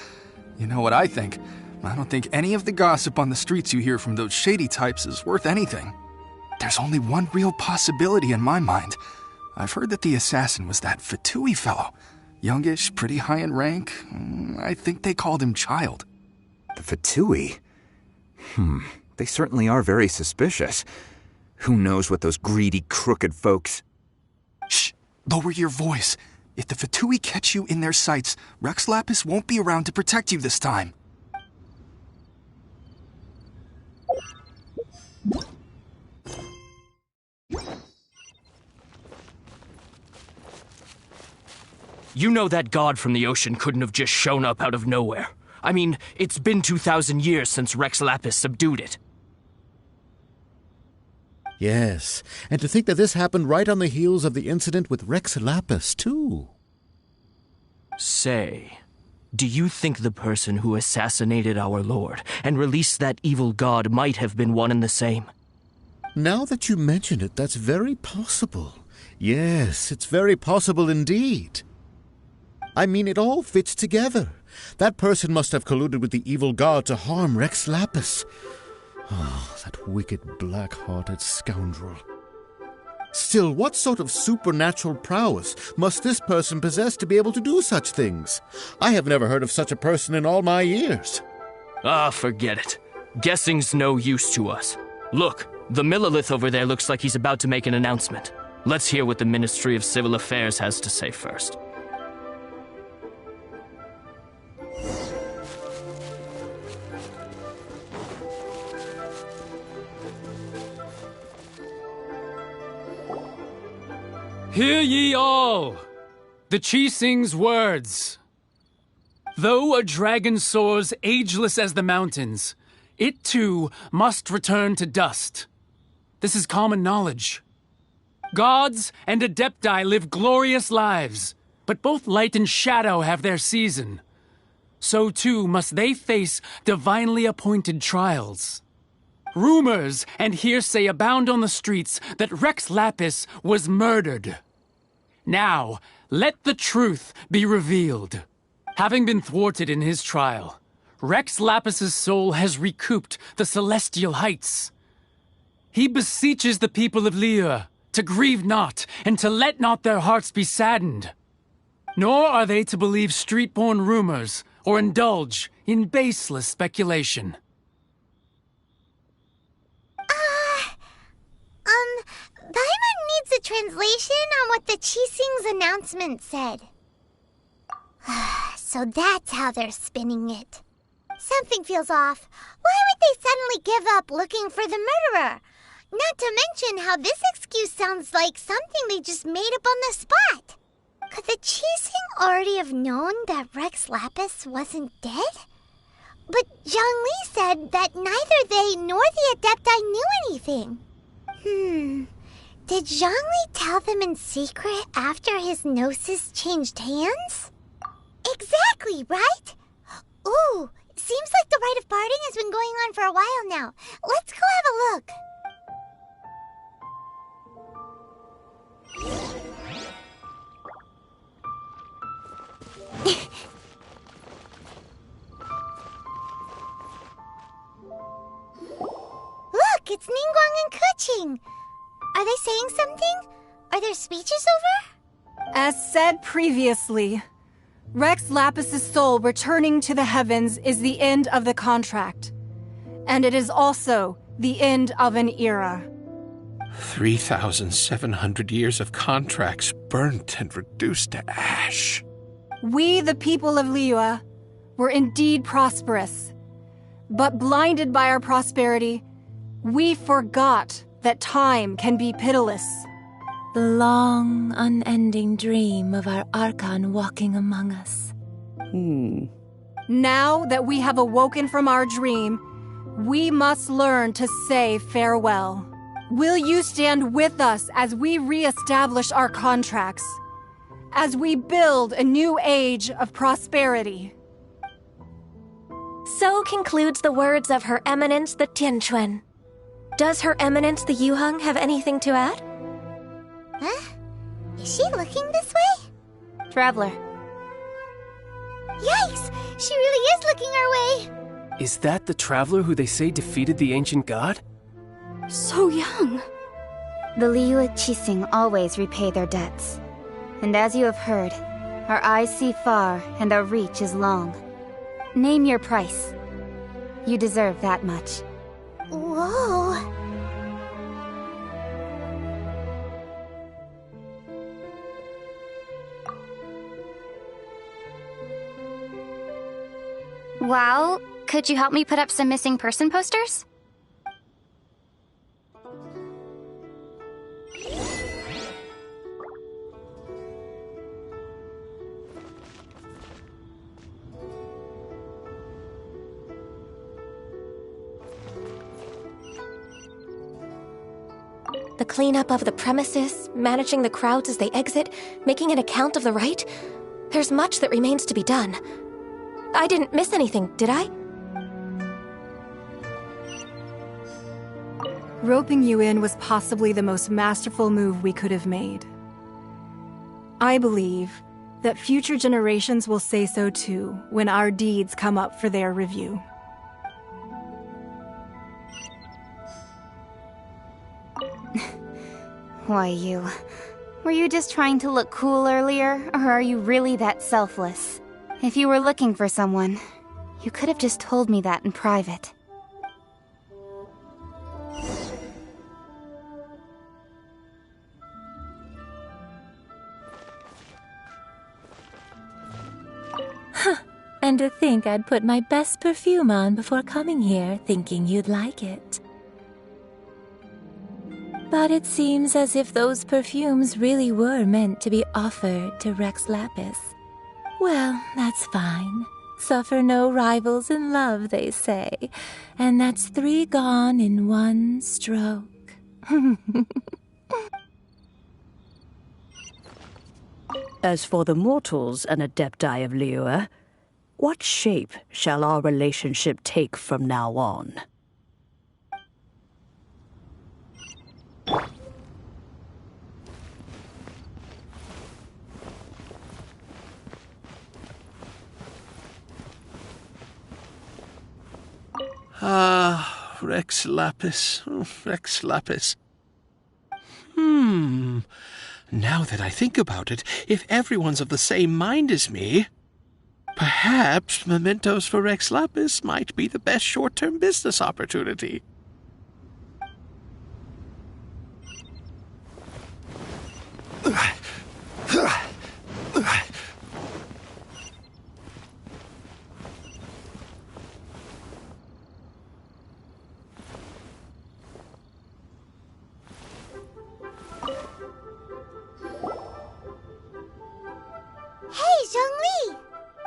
You know what I think. I don't think any of the gossip on the streets you hear from those shady types is worth anything. There's only one real possibility in my mind. I've heard that the assassin was that Fatui fellow. Youngish, pretty high in rank. I think they called him Child. The Fatui? They certainly are very suspicious. Who knows what those greedy, crooked folks... Shh! Lower your voice. If the Fatui catch you in their sights, Rex Lapis won't be around to protect you this time. You know that god from the ocean couldn't have just shown up out of nowhere. I mean, it's been 2,000 years since Rex Lapis subdued it. Yes, and to think that this happened right on the heels of the incident with Rex Lapis, too. Say, do you think the person who assassinated our lord and released that evil god might have been one and the same? Now that you mention it, that's very possible. Yes, it's very possible indeed. I mean, it all fits together. That person must have colluded with the evil god to harm Rex Lapis. Oh, that wicked, black-hearted scoundrel. Still, what sort of supernatural prowess must this person possess to be able to do such things? I have never heard of such a person in all my years. Ah, forget it. Guessing's no use to us. Look, the Millilith over there looks like he's about to make an announcement. Let's hear what the Ministry of Civil Affairs has to say first. Hear ye all, the Qixing's words. Though a dragon soars ageless as the mountains, it too must return to dust. This is common knowledge. Gods and Adepti live glorious lives, but both light and shadow have their season. So too must they face divinely appointed trials. Rumors and hearsay abound on the streets that Rex Lapis was murdered. Now, let the truth be revealed. Having been thwarted in his trial, Rex Lapis's soul has recouped the celestial heights. He beseeches the people of Liyue to grieve not and to let not their hearts be saddened. Nor are they to believe street-born rumors or indulge in baseless speculation. Paimon needs a translation on what the Qixing's announcement said. So that's how they're spinning it. Something feels off. Why would they suddenly give up looking for the murderer? Not to mention how this excuse sounds like something they just made up on the spot. Could the Qixing already have known that Rex Lapis wasn't dead? But Zhongli said that neither they nor the Adepti knew anything. Did Zhongli tell them in secret after his gnosis changed hands? Exactly, right? Ooh, seems like the rite of parting has been going on for a while now. Let's go have a look. Look, it's Ningguang and Keqing. Are they saying something? Are their speeches over? As said previously, Rex Lapis's soul returning to the heavens is the end of the contract. And it is also the end of an era. 3,700 years of contracts burnt and reduced to ash. We, the people of Liyue, were indeed prosperous. But blinded by our prosperity, we forgot that time can be pitiless. The long, unending dream of our Archon walking among us. Now that we have awoken from our dream, we must learn to say farewell. Will you stand with us as we re-establish our contracts? As we build a new age of prosperity? So concludes the words of Her Eminence the Tianquan. Does Her Eminence the Yuheng have anything to add? Huh? Is she looking this way? Traveler. Yikes! She really is looking our way! Is that the traveler who they say defeated the ancient god? So young. The Liyue Qixing always repay their debts. And as you have heard, our eyes see far and our reach is long. Name your price. You deserve that much. Whoa. Well, could you help me put up some missing person posters? The cleanup of the premises, managing the crowds as they exit, making an account of the rite. There's much that remains to be done. I didn't miss anything, did I? Roping you in was possibly the most masterful move we could have made. I believe that future generations will say so too when our deeds come up for their review. Why, you... Were you just trying to look cool earlier, or are you really that selfless? If you were looking for someone, you could have just told me that in private. Huh. And to think I'd put my best perfume on before coming here, thinking you'd like it. But it seems as if those perfumes really were meant to be offered to Rex Lapis. Well, that's fine. Suffer no rivals in love, they say. And that's 3 gone in 1 stroke. As for the mortals and Adepti of Liyue, what shape shall our relationship take from now on? Ah, Rex Lapis. Rex Lapis. Now that I think about it, if everyone's of the same mind as me, perhaps mementos for Rex Lapis might be the best short-term business opportunity. Hey, Zhongli!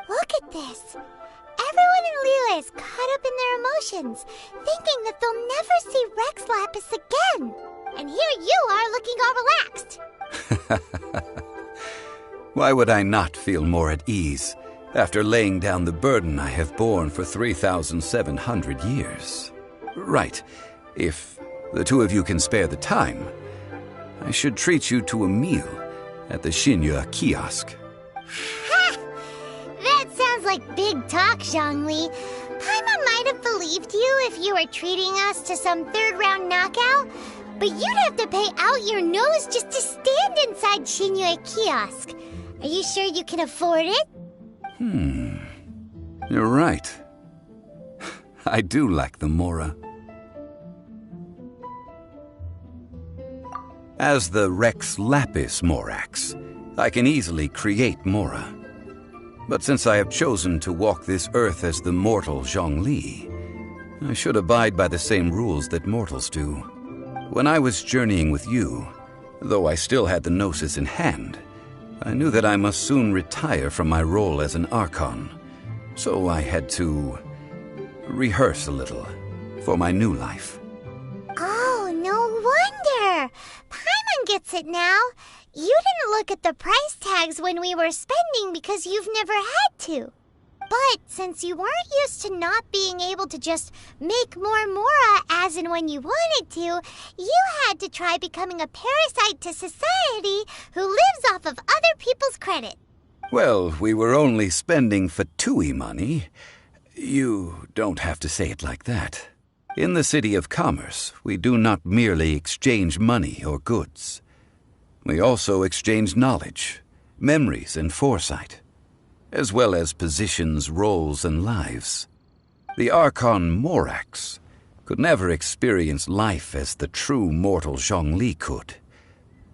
Look at this. Everyone in Liyue is caught up in their emotions, thinking that they'll never see Rex Lapis again. And here you are looking all relaxed. Why would I not feel more at ease after laying down the burden I have borne for 3,700 years? Right. If the two of you can spare the time, I should treat you to a meal at the Xinyue kiosk. Ha! That sounds like big talk, Zhongli. Paimon might have believed you if you were treating us to some third-round knockout, but you'd have to pay out your nose just to stand inside Xinyue kiosk. Are you sure you can afford it? You're right. I do like the Mora. As the Rex Lapis Morax, I can easily create Mora. But since I have chosen to walk this earth as the mortal Zhongli, I should abide by the same rules that mortals do. When I was journeying with you, though I still had the Gnosis in hand, I knew that I must soon retire from my role as an Archon, so I had to rehearse a little for my new life. Oh, no wonder! Paimon gets it now. You didn't look at the price tags when we were spending because you've never had to. But since you weren't used to not being able to just make more Mora as and when you wanted to, you had to try becoming a parasite to society who lives off of other people's credit. Well, we were only spending Fatui money. You don't have to say it like that. In the City of Commerce, we do not merely exchange money or goods. We also exchange knowledge, memories, and foresight, as well as positions, roles, and lives. The Archon Morax could never experience life as the true mortal Zhongli could,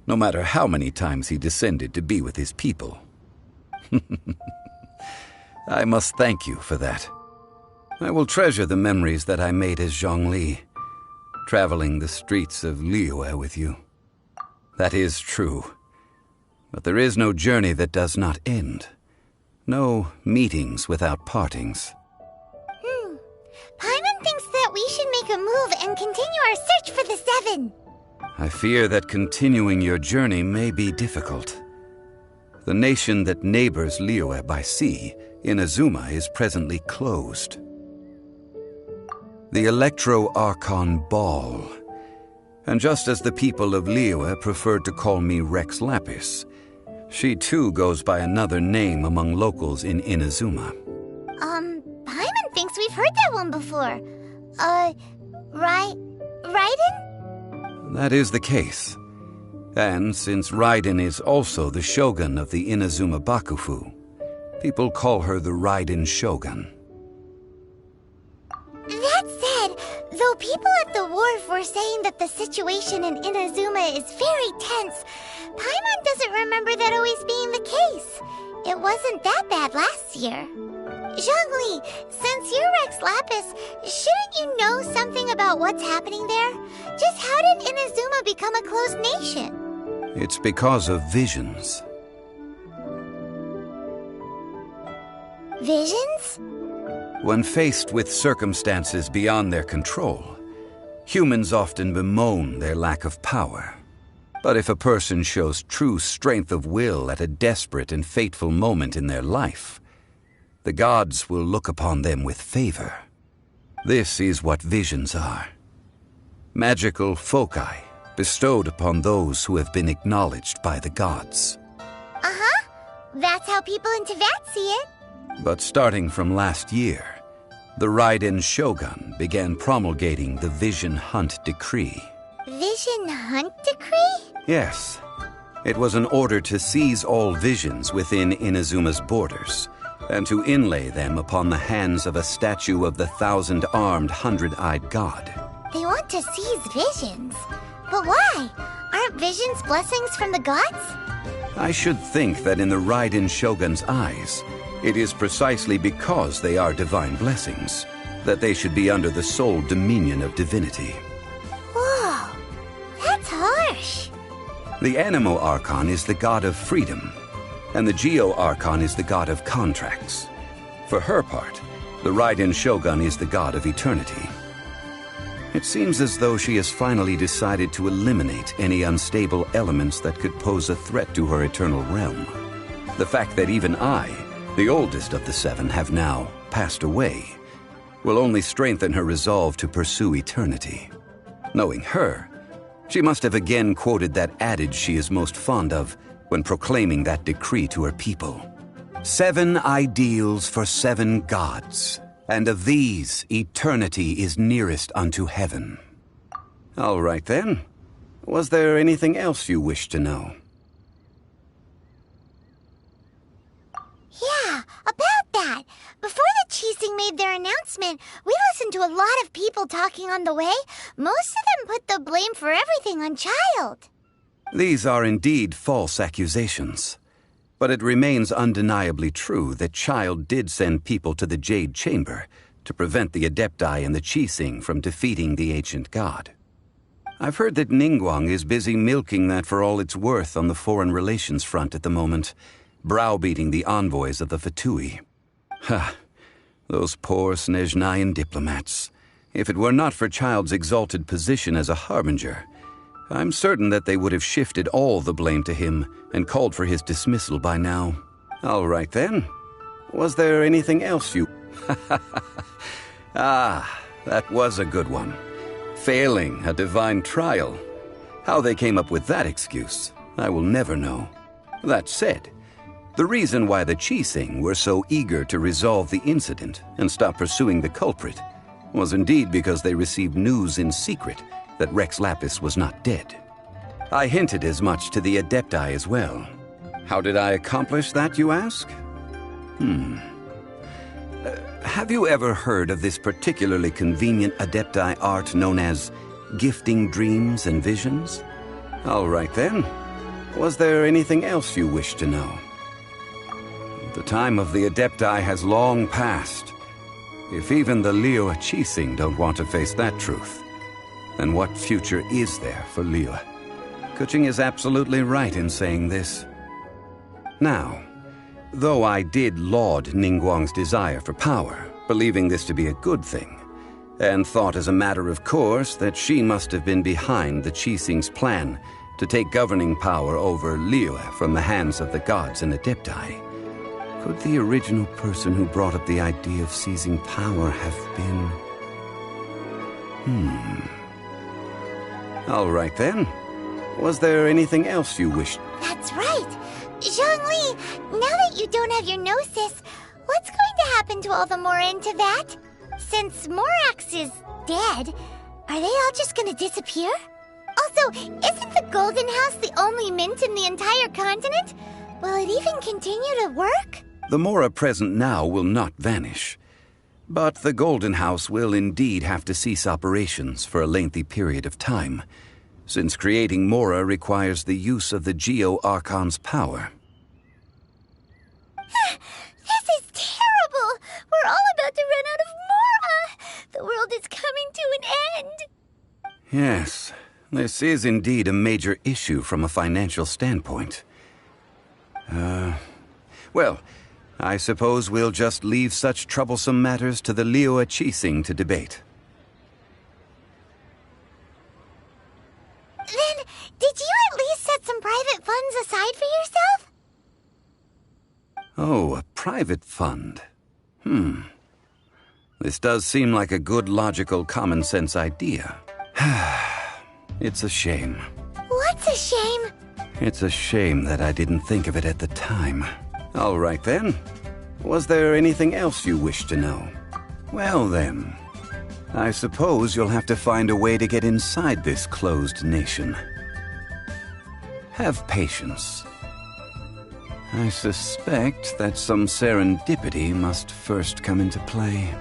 no matter how many times he descended to be with his people. I must thank you for that. I will treasure the memories that I made as Zhongli, traveling the streets of Liyue with you. That is true, but there is no journey that does not end. No meetings without partings. Paimon thinks that we should make a move and continue our search for the 7. I fear that continuing your journey may be difficult. The nation that neighbors Liyue by sea, Inazuma, is presently closed. The Electro-Archon Ball. And just as the people of Liyue preferred to call me Rex Lapis, she too goes by another name among locals in Inazuma. Paimon thinks we've heard that one before. Raiden? That is the case. And since Raiden is also the shogun of the Inazuma Bakufu, people call her the Raiden Shogun. That said, though people at the wharf were saying that the situation in Inazuma is very tense, Paimon doesn't remember that always being the case. It wasn't that bad last year. Zhongli, since you're Rex Lapis, shouldn't you know something about what's happening there? Just how did Inazuma become a closed nation? It's because of visions. Visions? When faced with circumstances beyond their control, humans often bemoan their lack of power. But if a person shows true strength of will at a desperate and fateful moment in their life, the gods will look upon them with favor. This is what visions are. Magical foci bestowed upon those who have been acknowledged by the gods. Uh-huh. That's how people in Teyvat see it. But starting from last year, the Raiden Shogun began promulgating the Vision Hunt Decree. Vision Hunt Decree? Yes. It was an order to seize all visions within Inazuma's borders, and to inlay them upon the hands of a statue of the 1,000-armed, 100-eyed god. They want to seize visions. But why? Aren't visions blessings from the gods? I should think that in the Raiden Shogun's eyes, it is precisely because they are divine blessings that they should be under the sole dominion of divinity. Whoa, that's harsh. The Anemo Archon is the god of freedom, and the Geo Archon is the god of contracts. For her part, the Raiden Shogun is the god of eternity. It seems as though she has finally decided to eliminate any unstable elements that could pose a threat to her eternal realm. The fact that even I, the oldest of the seven, have now passed away, will only strengthen her resolve to pursue eternity. Knowing her, she must have again quoted that adage she is most fond of when proclaiming that decree to her people. 7 ideals for 7 gods, and of these, eternity is nearest unto heaven. All right then. Was there anything else you wished to know? Yeah, about that. Before the Qixing made their announcement, we listened to a lot of people talking on the way. Most of them put the blame for everything on Child. These are indeed false accusations. But it remains undeniably true that Child did send people to the Jade Chamber to prevent the Adepti and the Qixing from defeating the ancient god. I've heard that Ningguang is busy milking that for all it's worth on the foreign relations front at the moment, browbeating the envoys of the Fatui. Ha! Those poor Snezhnayan diplomats. If it were not for Child's exalted position as a harbinger, I'm certain that they would have shifted all the blame to him and called for his dismissal by now. All right then. Was there anything else you... Ah, that was a good one. Failing a divine trial. How they came up with that excuse, I will never know. That said, the reason why the Qixing were so eager to resolve the incident and stop pursuing the culprit was indeed because they received news in secret that Rex Lapis was not dead. I hinted as much to the Adepti as well. How did I accomplish that, you ask? Have you ever heard of this particularly convenient Adepti art known as gifting dreams and visions? All right then. Was there anything else you wished to know? The time of the Adepti has long passed. If even the Liyue Qixing don't want to face that truth, then what future is there for Liyue? Kuching is absolutely right in saying this. Now, though I did laud Ningguang's desire for power, believing this to be a good thing, and thought as a matter of course that she must have been behind the Qixing's plan to take governing power over Liyue from the hands of the gods and Adepti, could the original person who brought up the idea of seizing power have been... All right then. Was there anything else you wished? That's right. Zhongli, now that you don't have your gnosis, what's going to happen to all the Mora in Teyvat? Since Morax is dead, are they all just going to disappear? Also, isn't the Golden House the only mint in the entire continent? Will it even continue to work? The Mora present now will not vanish. But the Golden House will indeed have to cease operations for a lengthy period of time, since creating Mora requires the use of the Geo Archon's power. This is terrible! We're all about to run out of Mora! The world is coming to an end! Yes, this is indeed a major issue from a financial standpoint. Well, I suppose we'll just leave such troublesome matters to the Liyue Qixing to debate. Then, did you at least set some private funds aside for yourself? Oh, a private fund. This does seem like a good, logical, common-sense idea. It's a shame. What's a shame? It's a shame that I didn't think of it at the time. All right, then. Was there anything else you wish to know? Well, then. I suppose you'll have to find a way to get inside this closed nation. Have patience. I suspect that some serendipity must first come into play.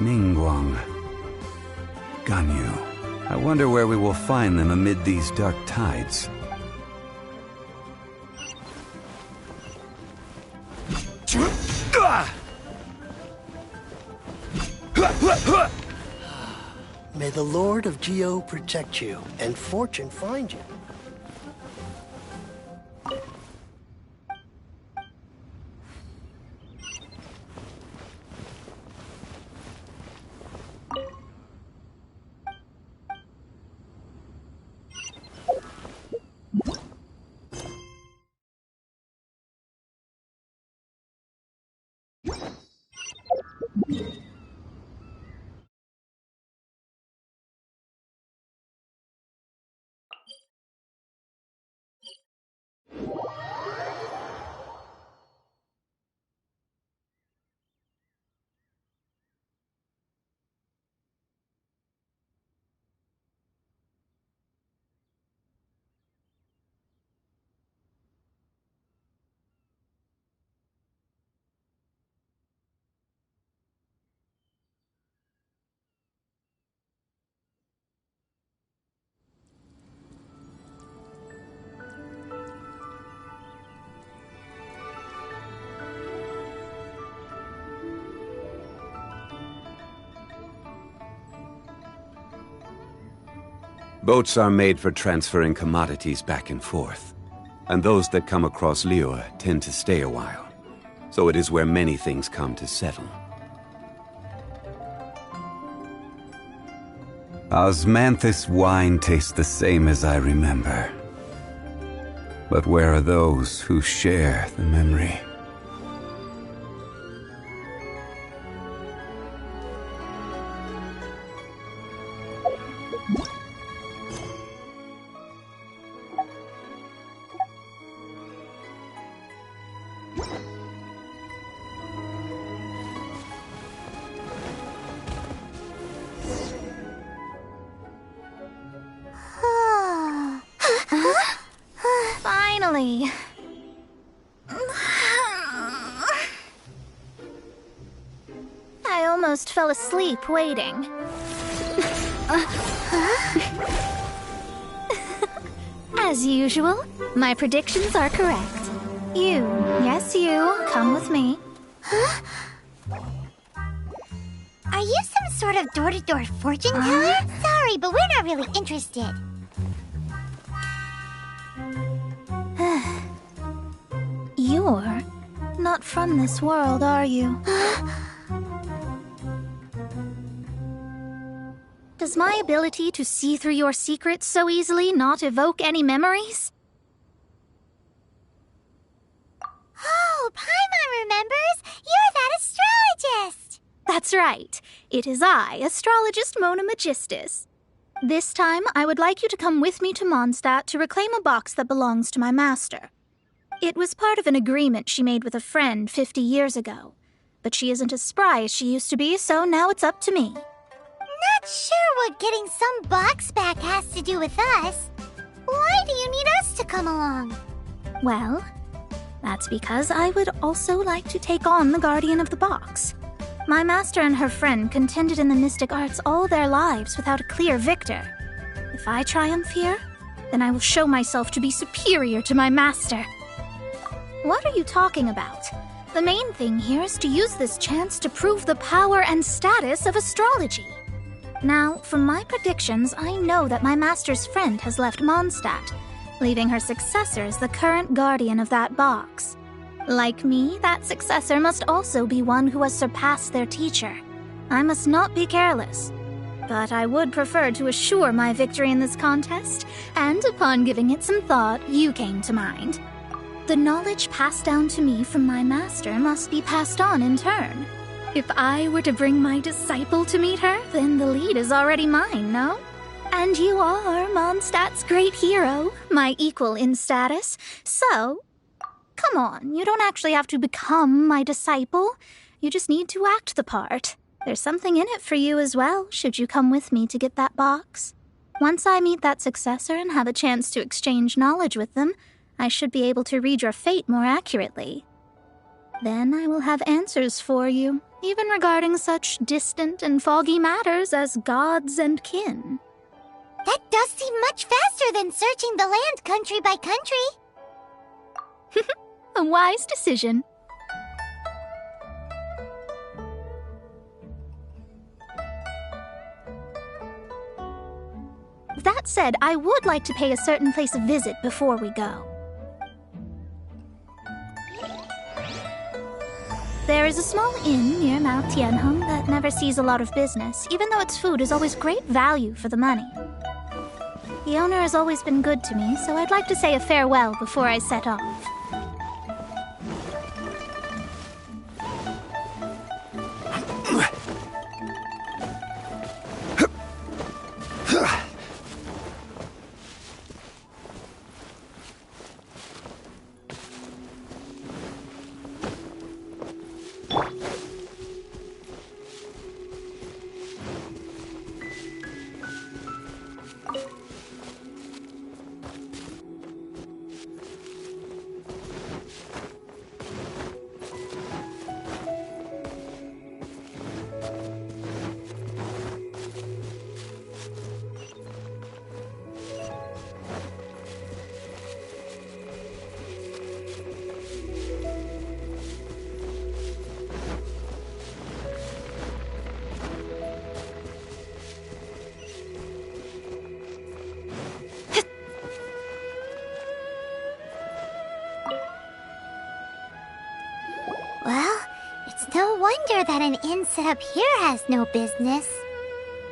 Ningguang. Ganyu. I wonder where we will find them amid these dark tides. May the Lord of Geo protect you, and fortune find you. Boats are made for transferring commodities back and forth, and those that come across Liyue tend to stay a while, so it is where many things come to settle. Osmanthus wine tastes the same as I remember. But where are those who share the memory? Finally. I almost fell asleep waiting. As usual, my predictions are correct. You, yes you, come with me. Are you some sort of door-to-door fortune teller? Sorry, but we're not really interested. You're not from this world, are you? Does my ability to see through your secrets so easily not evoke any memories? Oh, Paimon remembers! You're that astrologist! That's right. It is I, astrologist Mona Magistus. This time, I would like you to come with me to Mondstadt to reclaim a box that belongs to my master. It was part of an agreement she made with a friend 50 years ago. But she isn't as spry as she used to be, so now it's up to me. Not sure what getting some box back has to do with us. Why do you need us to come along? Well, that's because I would also like to take on the Guardian of the Box. My master and her friend contended in the mystic arts all their lives without a clear victor. If I triumph here, then I will show myself to be superior to my master. What are you talking about? The main thing here is to use this chance to prove the power and status of astrology. Now, from my predictions, I know that my master's friend has left Mondstadt, leaving her successor as the current guardian of that box. Like me, that successor must also be one who has surpassed their teacher. I must not be careless. But I would prefer to assure my victory in this contest, and upon giving it some thought, you came to mind. The knowledge passed down to me from my master must be passed on in turn. If I were to bring my disciple to meet her, then the lead is already mine, no? And you are Mondstadt's great hero, my equal in status, so... Come on, you don't actually have to become my disciple. You just need to act the part. There's something in it for you as well, should you come with me to get that box. Once I meet that successor and have a chance to exchange knowledge with them, I should be able to read your fate more accurately. Then I will have answers for you, even regarding such distant and foggy matters as gods and kin. That does seem much faster than searching the land country by country. A wise decision. That said, I would like to pay a certain place a visit before we go. There is a small inn near Mount Tianheng that never sees a lot of business, even though its food is always great value for the money. The owner has always been good to me, so I'd like to say a farewell before I set off. wonder that an inn set up here has no business.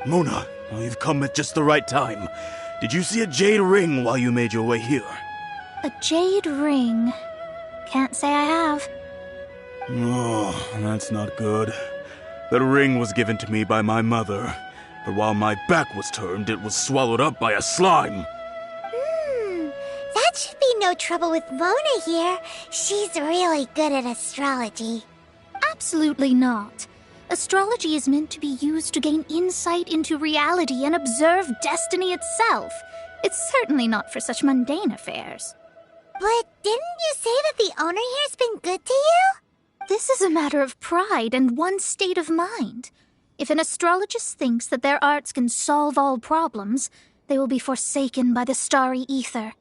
Mona, you've come at just the right time. Did you see a jade ring while you made your way here? A jade ring? Can't say I have. Oh, that's not good. The ring was given to me by my mother, but while my back was turned, it was swallowed up by a slime. That should be no trouble with Mona here. She's really good at astrology. Absolutely not. Astrology is meant to be used to gain insight into reality and observe destiny itself. It's certainly not for such mundane affairs. But didn't you say that the owner here's been good to you? This is a matter of pride and one's state of mind. If an astrologist thinks that their arts can solve all problems, they will be forsaken by the starry ether.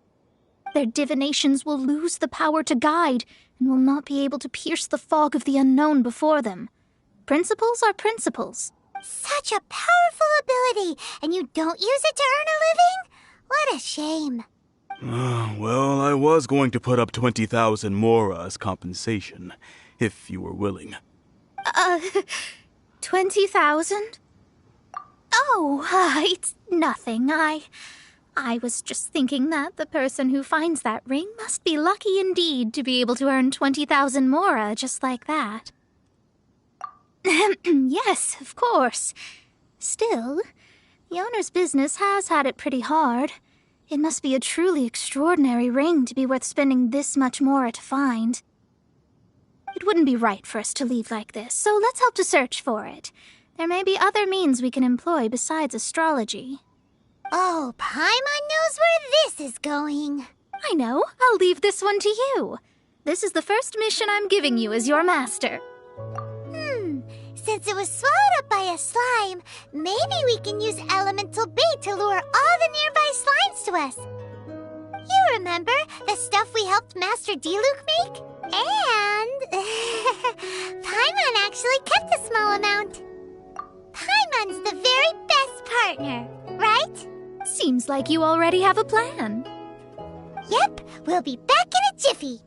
Their divinations will lose the power to guide and will not be able to pierce the fog of the unknown before them. Principles are principles. Such a powerful ability, and you don't use it to earn a living? What a shame. Well, I was going to put up 20,000 mora as compensation, if you were willing. 20,000? Oh, it's nothing. I was just thinking that the person who finds that ring must be lucky indeed to be able to earn 20,000 mora just like that. Yes, of course. Still, the owner's business has had it pretty hard. It must be a truly extraordinary ring to be worth spending this much mora to find. It wouldn't be right for us to leave like this, so let's help to search for it. There may be other means we can employ besides astrology. Oh, Paimon knows where this is going. I know. I'll leave this one to you. This is the first mission I'm giving you as your master. Since it was swallowed up by a slime, maybe we can use elemental bait to lure all the nearby slimes to us. You remember the stuff we helped Master Diluc make? And Paimon actually kept a small amount. Paimon's the very best partner, right? Seems like you already have a plan. Yep, we'll be back in a jiffy.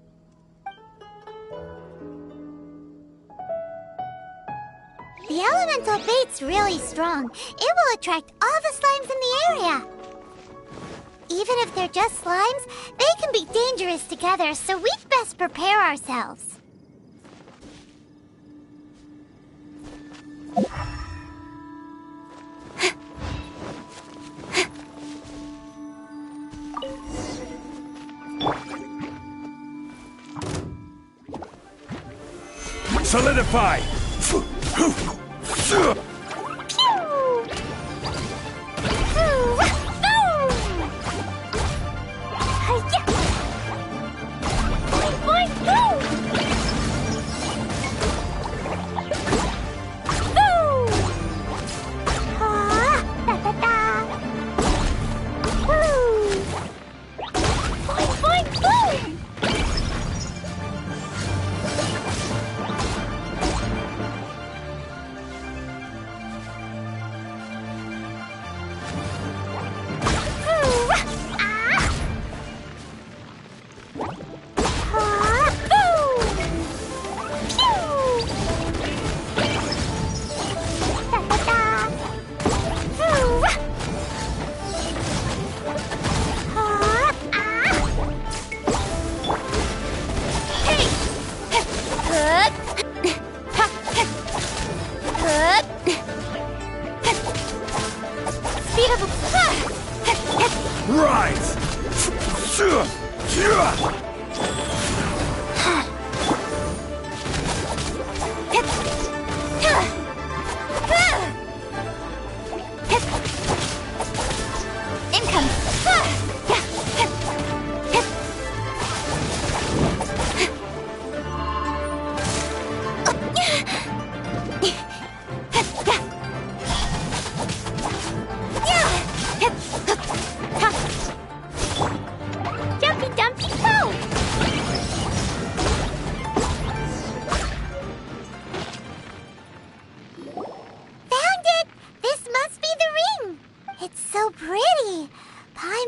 The elemental bait's really strong. It will attract all the slimes in the area. Even if they're just slimes, they can be dangerous together, so we'd best prepare ourselves. Solidify!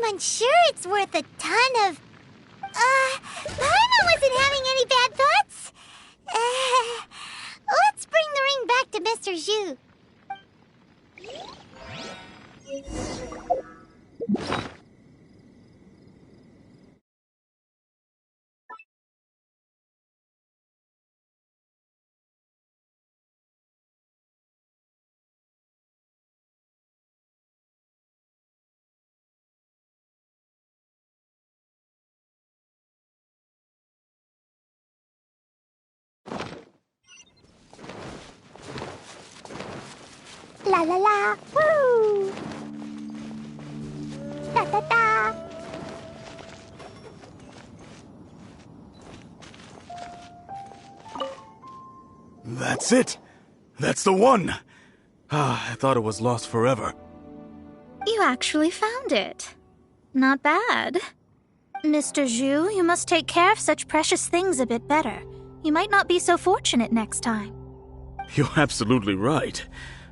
I'm sure it's worth a ton of... Paimon wasn't having any bad thoughts. Let's bring the ring to Mr. Zhu. La la la, woo! Da da da! That's it! That's the one! Ah, I thought it was lost forever. You actually found it. Not bad. Mr. Zhu, you must take care of such precious things a bit better. You might not be so fortunate next time. You're absolutely right.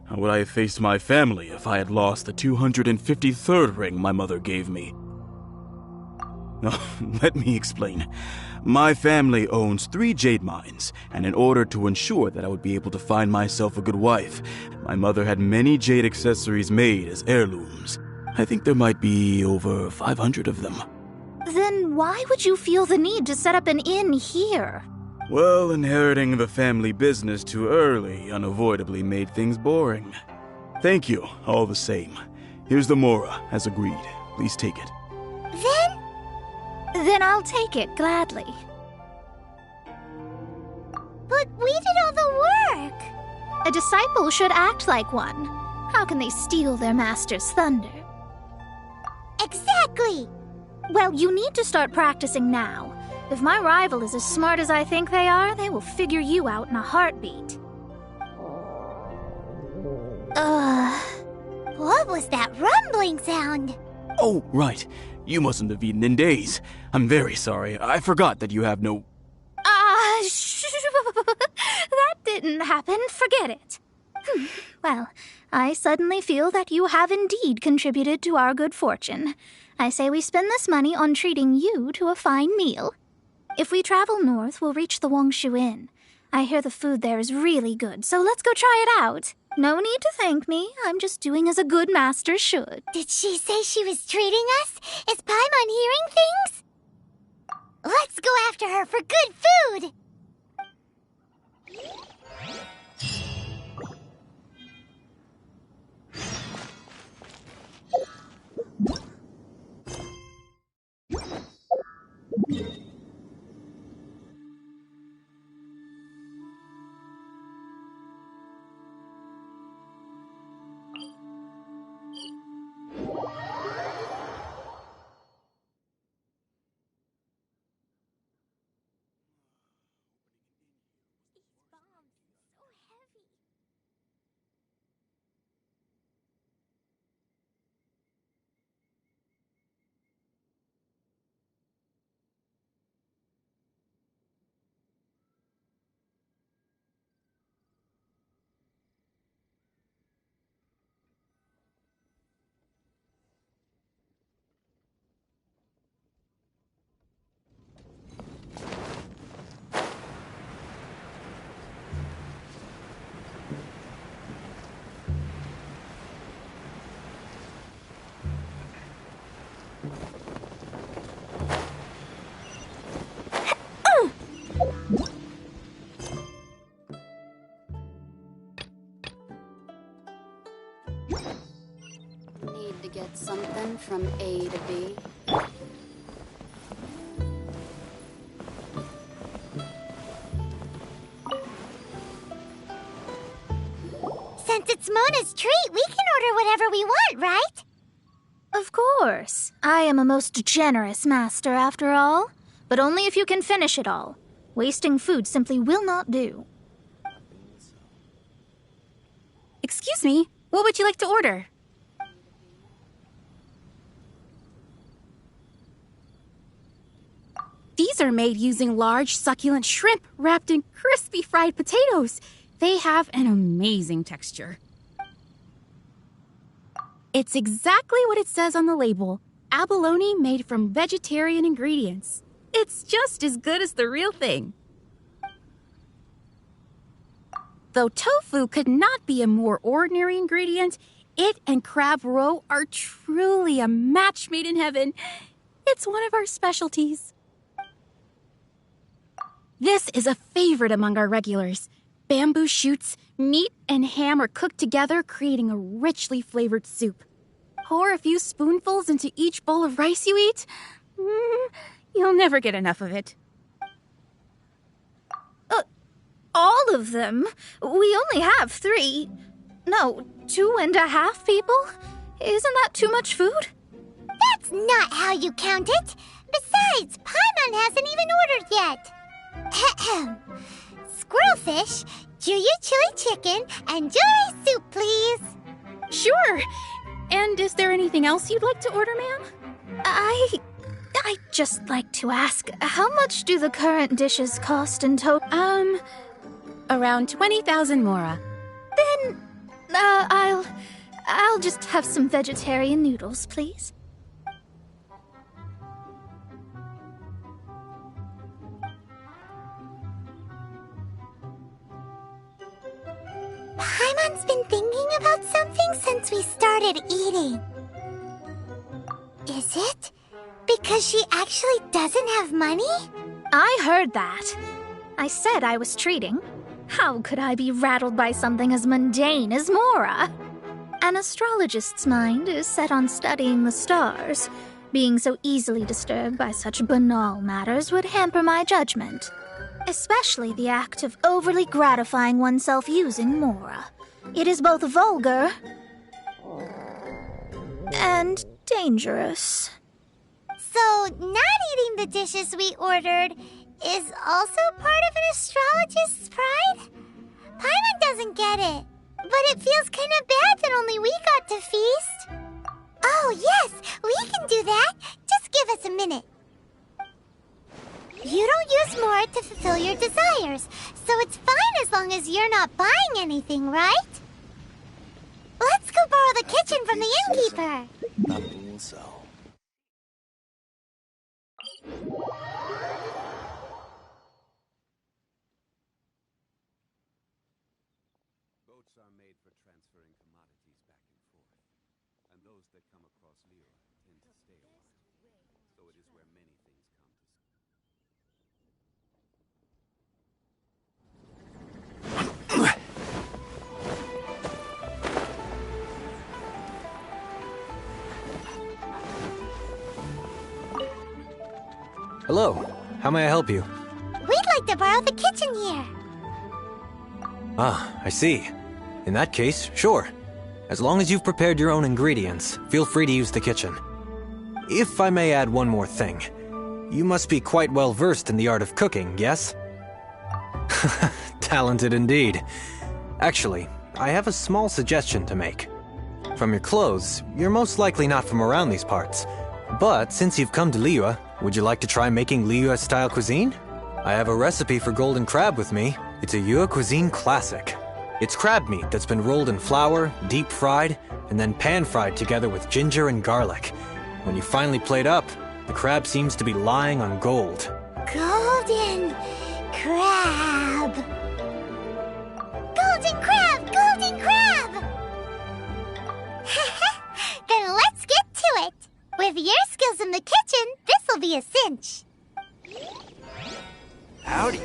How would I have faced my family if I had lost the 253rd ring my mother gave me? Oh, let me explain. My family owns 3 jade mines, and in order to ensure that I would be able to find myself a good wife, my mother had many jade accessories made as heirlooms. I think there might be over 500 of them. Then why would you feel the need to set up an inn here? Well, inheriting the family business too early unavoidably made things boring. Thank you, all the same. Here's the Mora, as agreed. Please take it. Then I'll take it gladly. But we did all the work! A disciple should act like one. How can they steal their master's thunder? Exactly! Well, you need to start practicing now. If my rival is as smart as I think they are, they will figure you out in a heartbeat. What was that rumbling sound? Oh, right. You mustn't have eaten in days. I'm very sorry. I forgot that you have no... That didn't happen. Forget it. Well, I suddenly feel that you have indeed contributed to our good fortune. I say we spend this money on treating you to a fine meal. If we travel north, we'll reach the Wongshu Inn. I hear the food there is really good, so let's go try it out. No need to thank me. I'm just doing as a good master should. Did she say she was treating us? Is Paimon hearing things? Let's go after her for good food! Need to get something from A to B. Since it's Mona's treat, we can order whatever we want, right? Of course. I am a most generous master, after all. But only if you can finish it all. Wasting food simply will not do. Excuse me, what would you like to order? These are made using large, succulent shrimp wrapped in crispy fried potatoes. They have an amazing texture. It's exactly what it says on the label. Abalone made from vegetarian ingredients. It's just as good as the real thing. Though tofu could not be a more ordinary ingredient, it and crab roe are truly a match made in heaven. It's one of our specialties. This is a favorite among our regulars. Bamboo shoots, meat, and ham are cooked together, creating a richly flavored soup. Pour a few spoonfuls into each bowl of rice you eat. You'll never get enough of it. All of them? We only have 3. No, 2.5 people? Isn't that too much food? That's not how you count it. Besides, Paimon hasn't even ordered yet. Squirrelfish, Juyu chili chicken, and jewelry soup, please. Sure. And is there anything else you'd like to order, ma'am? I'd just like to ask, how much do the current dishes cost in total? Around 20,000 mora. Then, I'll just have some vegetarian noodles, please. Paimon's been thinking about something since we started eating. Is it because she actually doesn't have money? I heard that. I said I was treating. How could I be rattled by something as mundane as Mora? An astrologist's mind is set on studying the stars. Being so easily disturbed by such banal matters would hamper my judgment. Especially the act of overly gratifying oneself using Mora. It is both vulgar and dangerous. So, not eating the dishes we ordered is also part of an astrologist's pride? Paimon doesn't get it, but it feels kind of bad that only we got to feast. Oh, yes, we can do that. Just give us a minute. You don't use more to fulfill your desires, so it's fine as long as you're not buying anything, right? Let's go borrow the kitchen from the innkeeper. Boats are made for transferring commodities back and forth, and those that come across Liyue tend to stay a while. So it is where many things come to. Hello, how may I help you? We'd like to borrow the kitchen here. Ah, I see. In that case, sure. As long as you've prepared your own ingredients, feel free to use the kitchen. If I may add one more thing, you must be quite well versed in the art of cooking, yes? Talented indeed. Actually, I have a small suggestion to make. From your clothes, you're most likely not from around these parts. But since you've come to Liyue, would you like to try making Liyue-style cuisine? I have a recipe for golden crab with me. It's a Yue cuisine classic. It's crab meat that's been rolled in flour, deep fried, and then pan-fried together with ginger and garlic. When you finally plate up, the crab seems to be lying on gold. Golden crab. Golden crab! Golden crab! Then let's get to it. With your skills in the kitchen, this'll be a cinch. Howdy.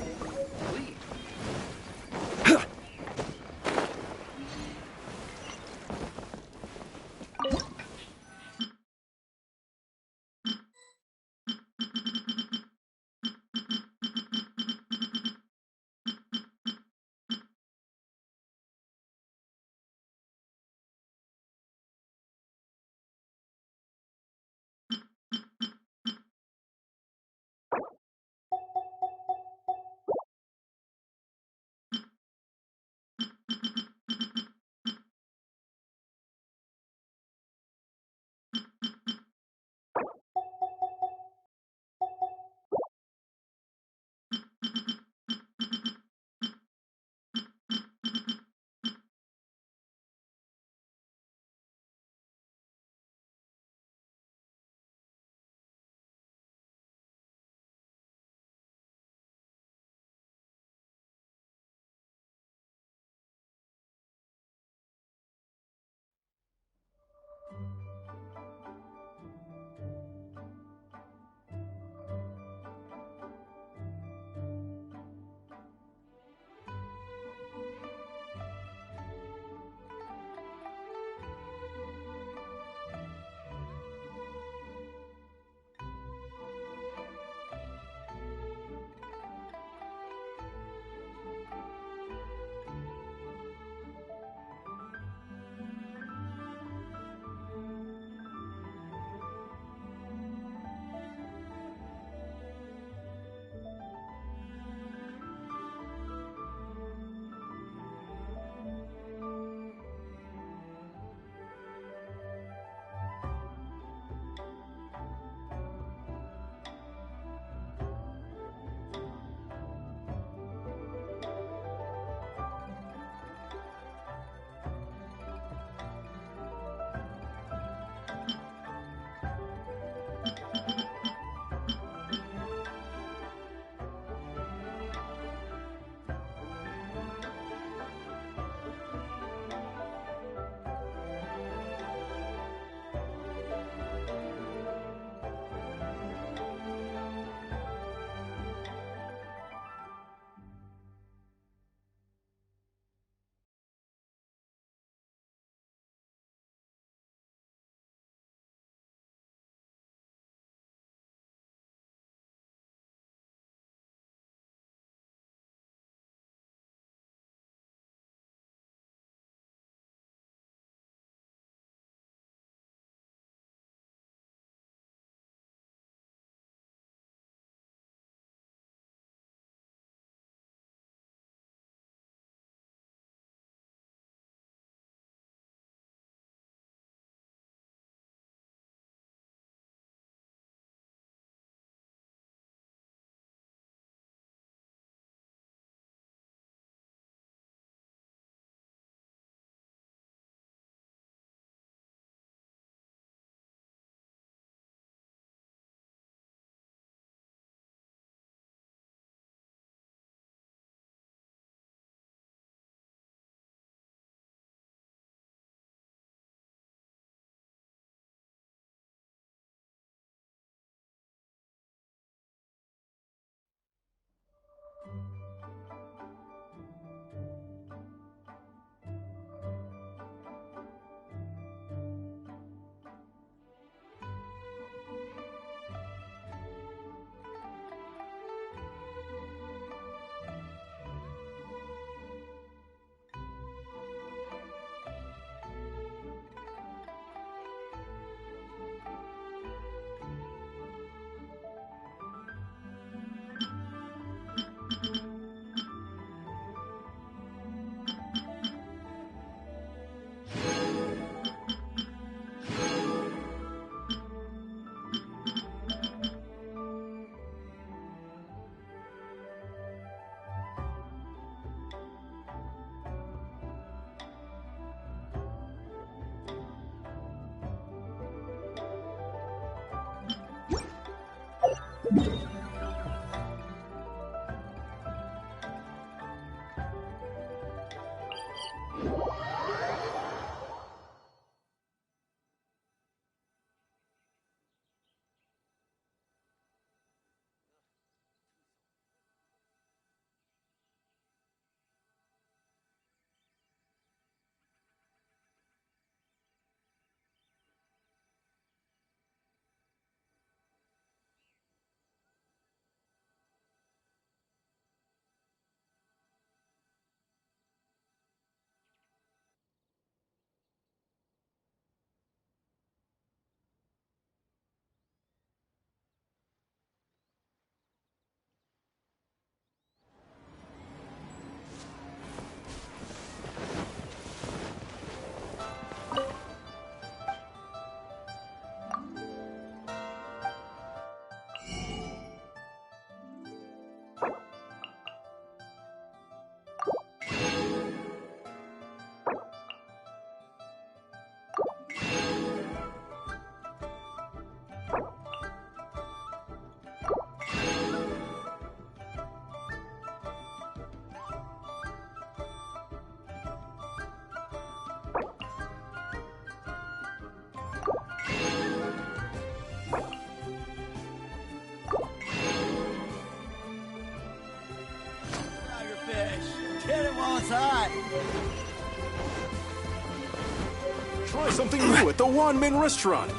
Try something new at the Wanmin restaurant.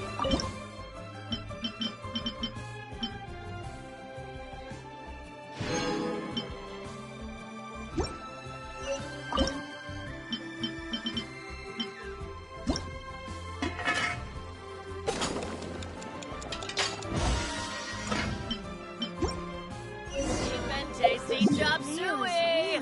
Tasty chop suey!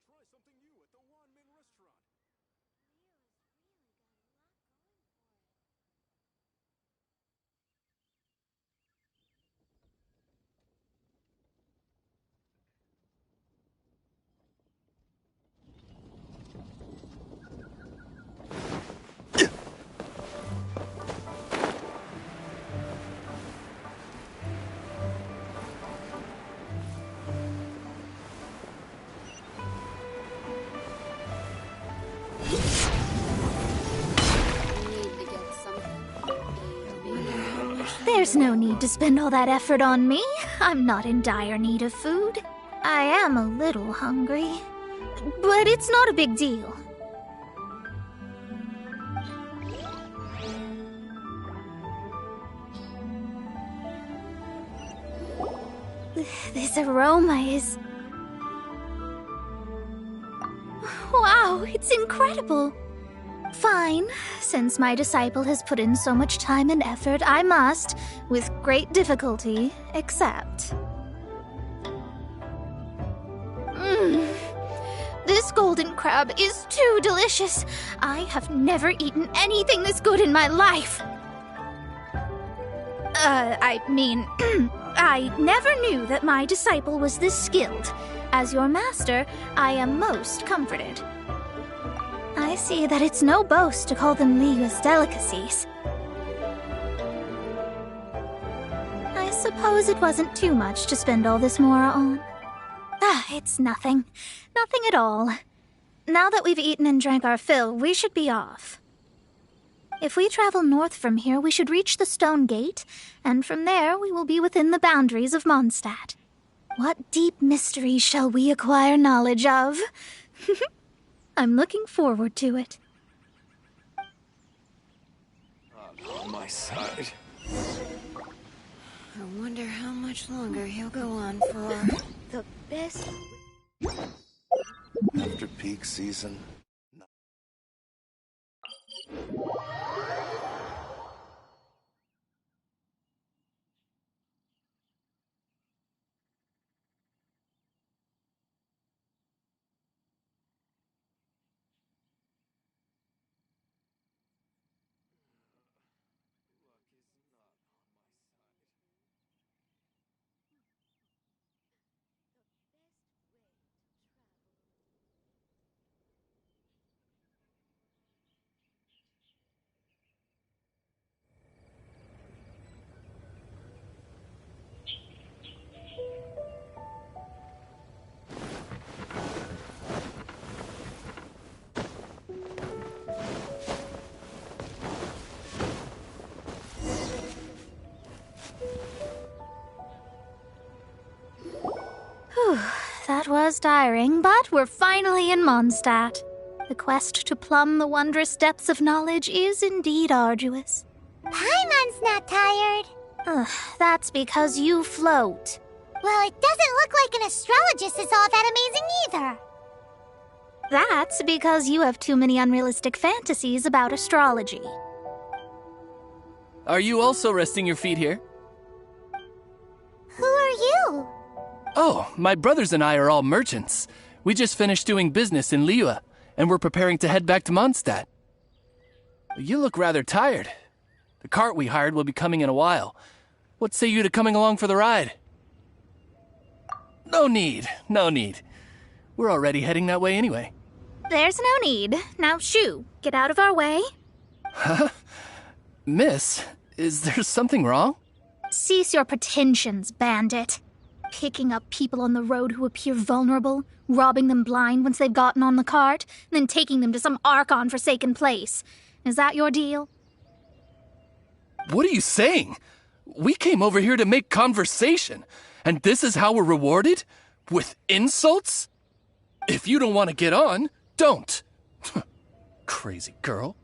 Try something new at the Wanmin restaurant. There's no need to spend all that effort on me. I'm not in dire need of food. I am a little hungry, but it's not a big deal. This aroma is... Wow, it's incredible! Fine. Since my disciple has put in so much time and effort, I must, with great difficulty, accept. This golden crab is too delicious. I have never eaten anything this good in my life. I never knew that my disciple was this skilled. As your master, I am most comforted. I see that it's no boast to call them Liyue's delicacies. I suppose it wasn't too much to spend all this mora on. It's nothing. Nothing at all. Now that we've eaten and drank our fill, we should be off. If we travel north from here, we should reach the Stone Gate, and from there we will be within the boundaries of Mondstadt. What deep mysteries shall we acquire knowledge of? I'm looking forward to it. On my side. I wonder how much longer he'll go on for. The best... After peak season. That was tiring, but we're finally in Mondstadt. The quest to plumb the wondrous depths of knowledge is indeed arduous. Paimon's not tired. That's because you float. Well, it doesn't look like an astrologist is all that amazing either. That's because you have too many unrealistic fantasies about astrology. Are you also resting your feet here? Who are you? Oh, my brothers and I are all merchants. We just finished doing business in Liyue, and we're preparing to head back to Mondstadt. You look rather tired. The cart we hired will be coming in a while. What say you to coming along for the ride? No need, no need. We're already heading that way anyway. There's no need. Now shoo, get out of our way. Huh? Miss, is there something wrong? Cease your pretensions, bandit. Picking up people on the road who appear vulnerable, robbing them blind once they've gotten on the cart, and then taking them to some Archon-forsaken place. Is that your deal? What are you saying? We came over here to make conversation, and this is how we're rewarded? With insults? If you don't want to get on, don't. Crazy girl.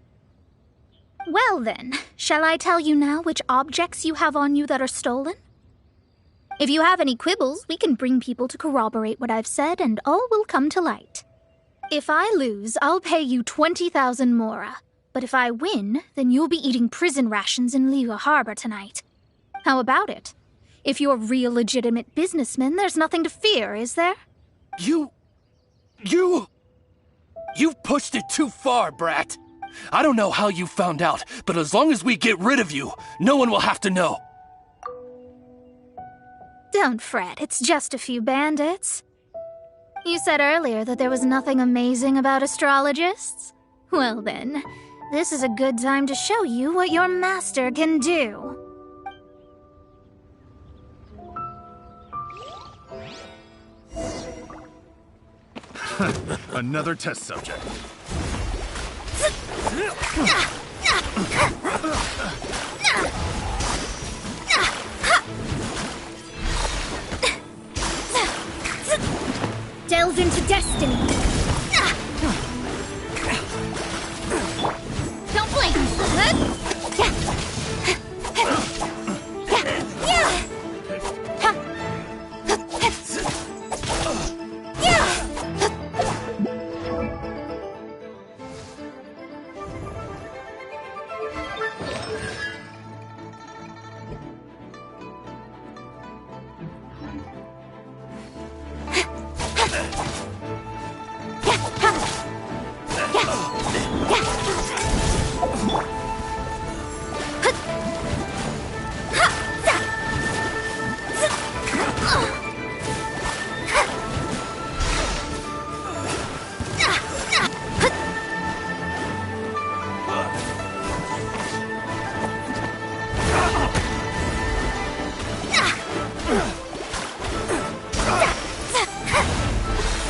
Well then, shall I tell you now which objects you have on you that are stolen? If you have any quibbles, we can bring people to corroborate what I've said, and all will come to light. If I lose, I'll pay you 20,000 mora. But if I win, then you'll be eating prison rations in Liyue Harbor tonight. How about it? If you're real legitimate businessmen, there's nothing to fear, is there? You've pushed it too far, brat. I don't know how you found out, but as long as we get rid of you, no one will have to know. Don't fret, it's just a few bandits. You said earlier that there was nothing amazing about astrologists? Well then, this is a good time to show you what your master can do. Another test subject. Delve into destiny. Don't blink.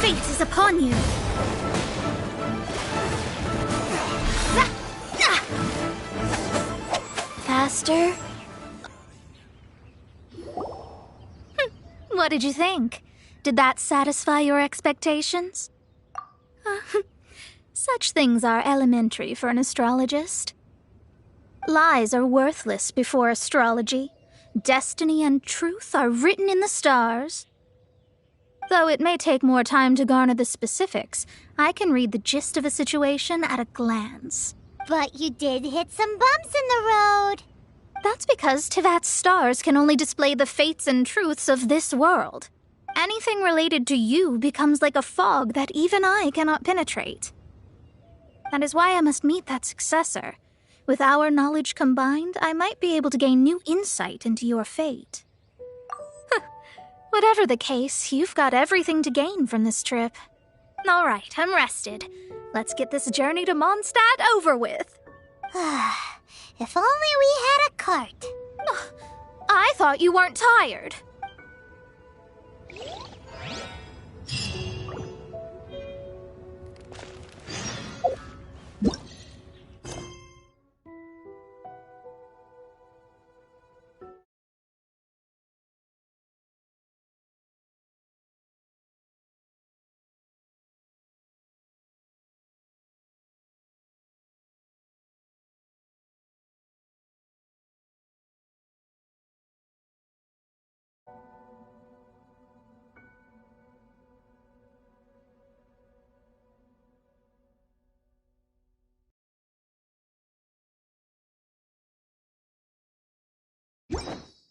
Fate is upon you. Faster? What did you think? Did that satisfy your expectations? Such things are elementary for an astrologist. Lies are worthless before astrology. Destiny and truth are written in the stars. Though it may take more time to garner the specifics, I can read the gist of a situation at a glance. But you did hit some bumps in the road. That's because Tivat's stars can only display the fates and truths of this world. Anything related to you becomes like a fog that even I cannot penetrate. That is why I must meet that successor. With our knowledge combined, I might be able to gain new insight into your fate. Whatever the case, you've got everything to gain from this trip. All right, I'm rested. Let's get this journey to Mondstadt over with. If only we had a cart. I thought you weren't tired.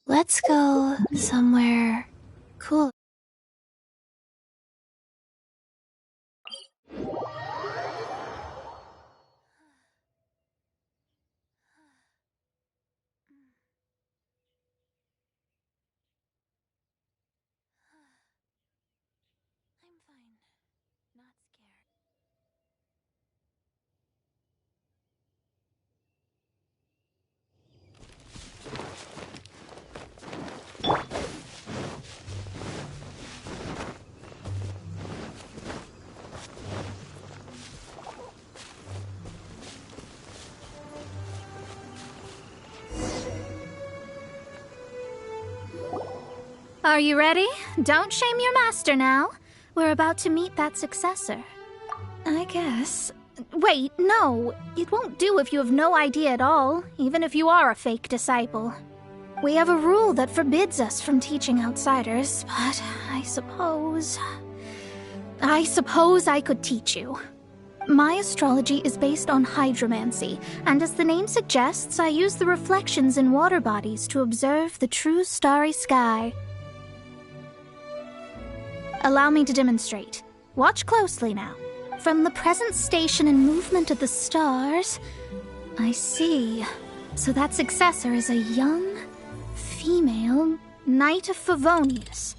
Let's go somewhere cool. I'm fine. Are you ready? Don't shame your master now. We're about to meet that successor. I guess. Wait, no. It won't do if you have no idea at all, even if you are a fake disciple. We have a rule that forbids us from teaching outsiders, but I suppose I could teach you. My astrology is based on hydromancy, and as the name suggests, I use the reflections in water bodies to observe the true starry sky. Allow me to demonstrate. Watch closely now. From the present station and movement of the stars, I see. So that successor is a young, female Knight of Favonius.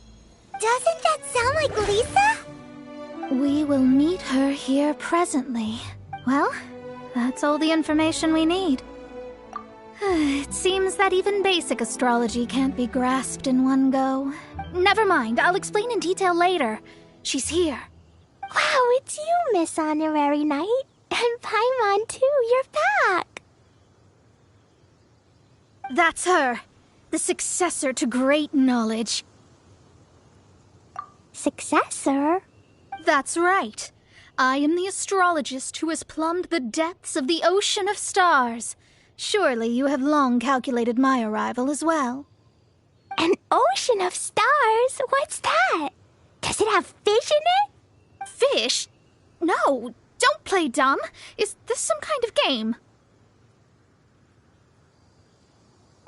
Doesn't that sound like Lisa? We will meet her here presently. Well, that's all the information we need. It seems that even basic astrology can't be grasped in one go. Never mind, I'll explain in detail later. She's here. Wow, it's you, Miss Honorary Knight. And Paimon, too, you're back. That's her. The successor to great knowledge. Successor? That's right. I am the astrologist who has plumbed the depths of the ocean of stars. Surely you have long calculated my arrival as well. An ocean of stars? What's that? Does it have fish in it? Fish? No, don't play dumb. Is this some kind of game?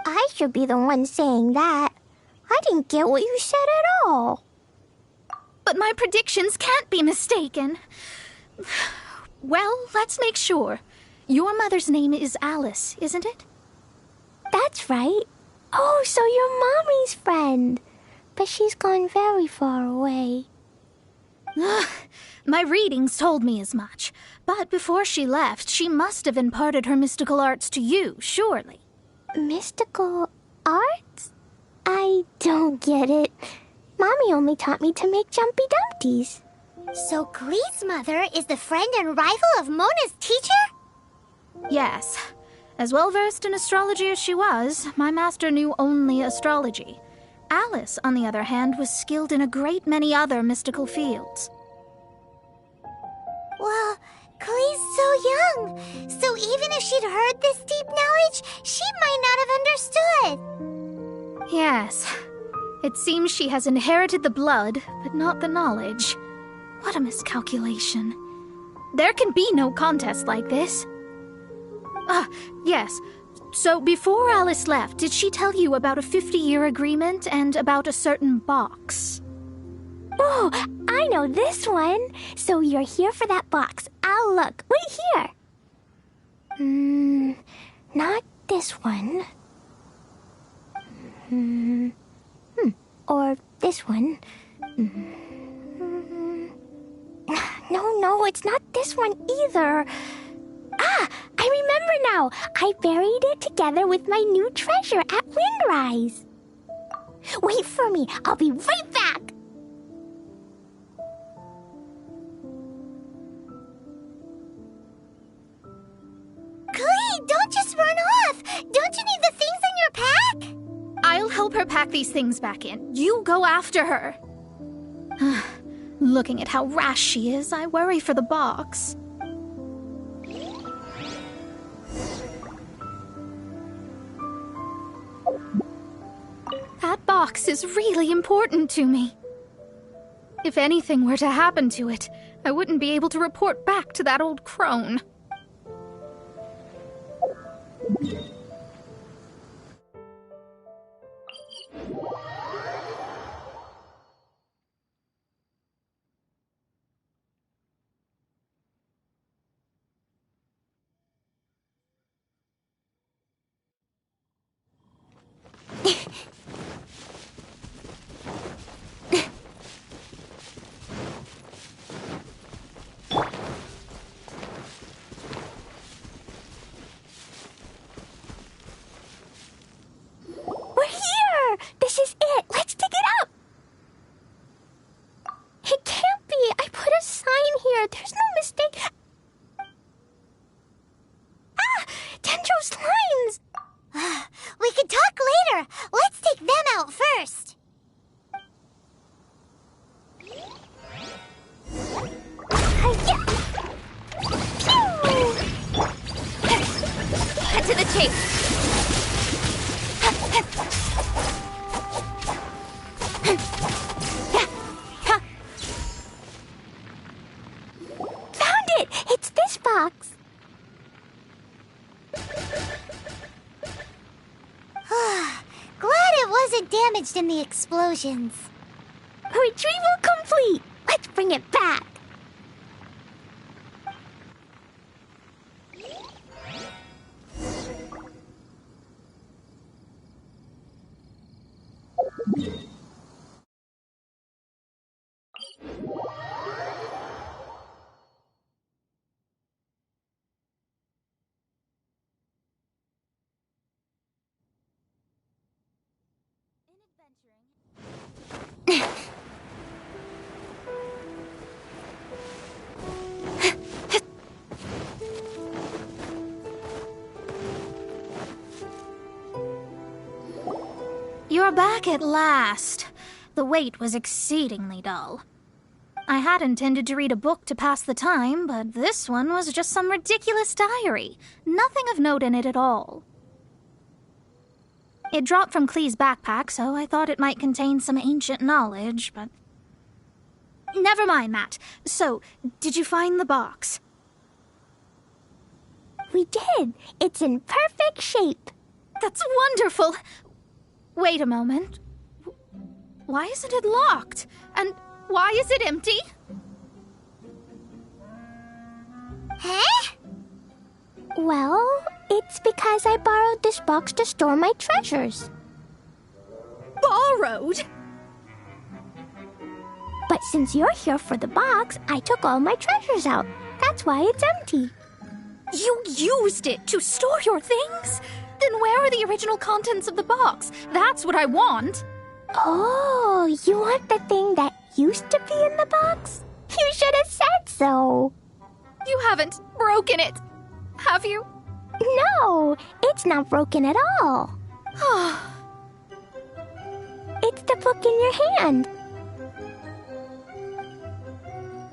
I should be the one saying that. I didn't get what you said at all. But my predictions can't be mistaken. Well, let's make sure. Your mother's name is Alice, isn't it? That's right. Oh, so you're Mommy's friend. But she's gone very far away. My readings told me as much. But before she left, she must have imparted her mystical arts to you, surely. Mystical arts? I don't get it. Mommy only taught me to make Jumpy Dumpties. So Glee's mother is the friend and rival of Mona's teacher? Yes. As well-versed in astrology as she was, my master knew only astrology. Alice, on the other hand, was skilled in a great many other mystical fields. Well, Glee's so young. So even if she'd heard this deep knowledge, she might not have understood. Yes. It seems she has inherited the blood, but not the knowledge. What a miscalculation. There can be no contest like this. Yes. So before Alice left, did she tell you about a 50-year agreement and about a certain box? Oh, I know this one. So you're here for that box. I'll look. Wait here. Not this one. Or this one. No, it's not this one either. Ah, I remember now. I buried it together with my new treasure at Windrise. Wait for me. I'll be right back. Glee, don't just run off. Don't you need the things in your pack? I'll help her pack these things back in. You go after her. Looking at how rash she is, I worry for the box. That box is really important to me. If anything were to happen to it, I wouldn't be able to report back to that old crone. We're here! This is it! Let's dig it up! It can't be! I put a sign here! There's no mistake! Ah! Dendro's lines! We can talk later! Let's take them out first! box. Glad it wasn't damaged in the explosions. Retrieval complete. Let's bring it back. You're back at last. The wait was exceedingly dull. I had intended to read a book to pass the time, but this one was just some ridiculous diary. Nothing of note in it at all. It dropped from Klee's backpack, so I thought it might contain some ancient knowledge, but... Never mind that. So, did you find the box? We did. It's in perfect shape. That's wonderful. Wait a moment. Why isn't it locked? And why is it empty? Huh? Well, it's because I borrowed this box to store my treasures. Borrowed? But since you're here for the box, I took all my treasures out. That's why it's empty. You used it to store your things? Then where are the original contents of the box? That's what I want. Oh, you want the thing that used to be in the box? You should have said so. You haven't broken it, have you? No, it's not broken at all. It's the book in your hand.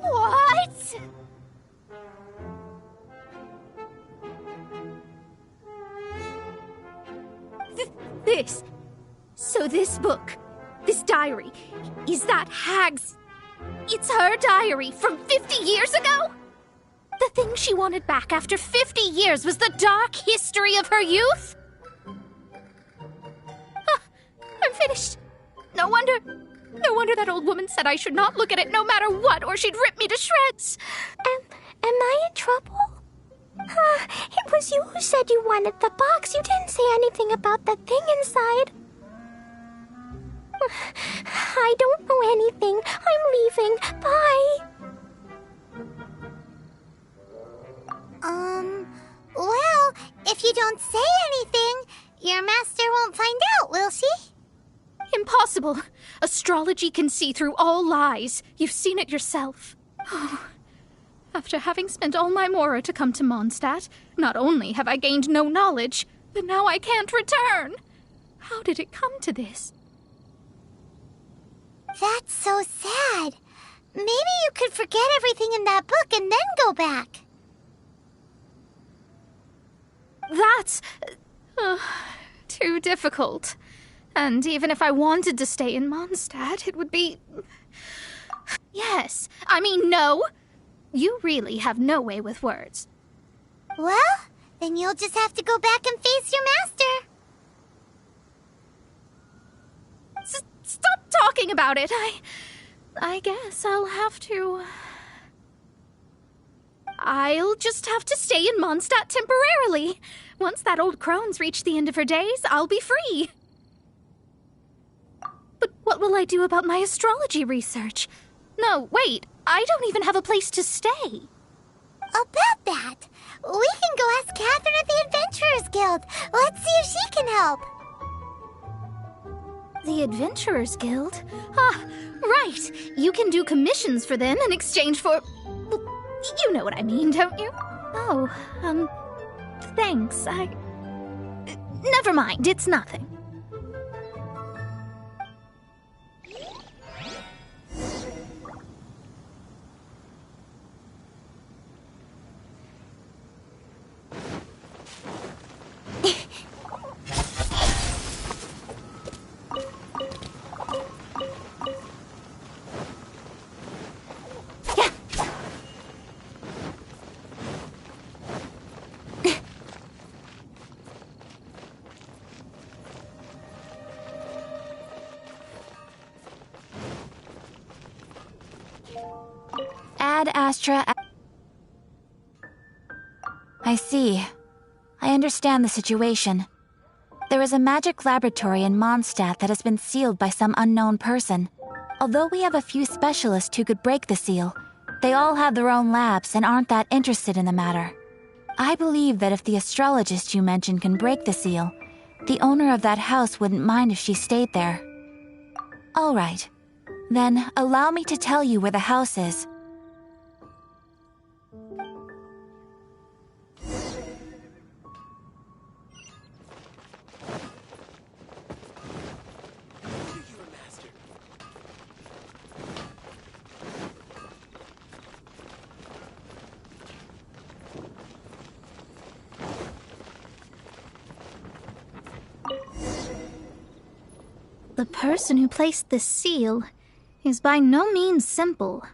What? This book, this diary, is that Hag's... It's her diary from 50 years ago? The thing she wanted back after 50 years was the dark history of her youth? I'm finished. No wonder that old woman said I should not look at it no matter what, or she'd rip me to shreds. Am I in trouble? It was you who said you wanted the box. You didn't say anything about the thing inside. I don't know anything. I'm leaving. Bye. Well, if you don't say anything, your master won't find out, will she? Impossible. Astrology can see through all lies. You've seen it yourself. After having spent all my Mora to come to Mondstadt, not only have I gained no knowledge, but now I can't return. How did it come to this? That's so sad. Maybe you could forget everything in that book and then go back. That's... too difficult. And even if I wanted to stay in Mondstadt, it would be... Yes. I mean, no. You really have no way with words. Well, then you'll just have to go back and face your master. Stop talking about it. I guess I'll have to... I'll just have to stay in Mondstadt temporarily. Once that old crone's reached the end of her days, I'll be free. But what will I do about my astrology research? No, wait, I don't even have a place to stay. About that, we can go ask Catherine at the Adventurers Guild. Let's see if she can help. The Adventurers Guild? Right. You can do commissions for them in exchange for... You know what I mean, don't you? Oh, thanks. Never mind, it's nothing. Ad Astra... I see. I understand the situation. There is a magic laboratory in Mondstadt that has been sealed by some unknown person. Although we have a few specialists who could break the seal, they all have their own labs and aren't that interested in the matter. I believe that if the astrologist you mentioned can break the seal, the owner of that house wouldn't mind if she stayed there. All right. Then, allow me to tell you where the house is. The person who placed this seal is by no means simple.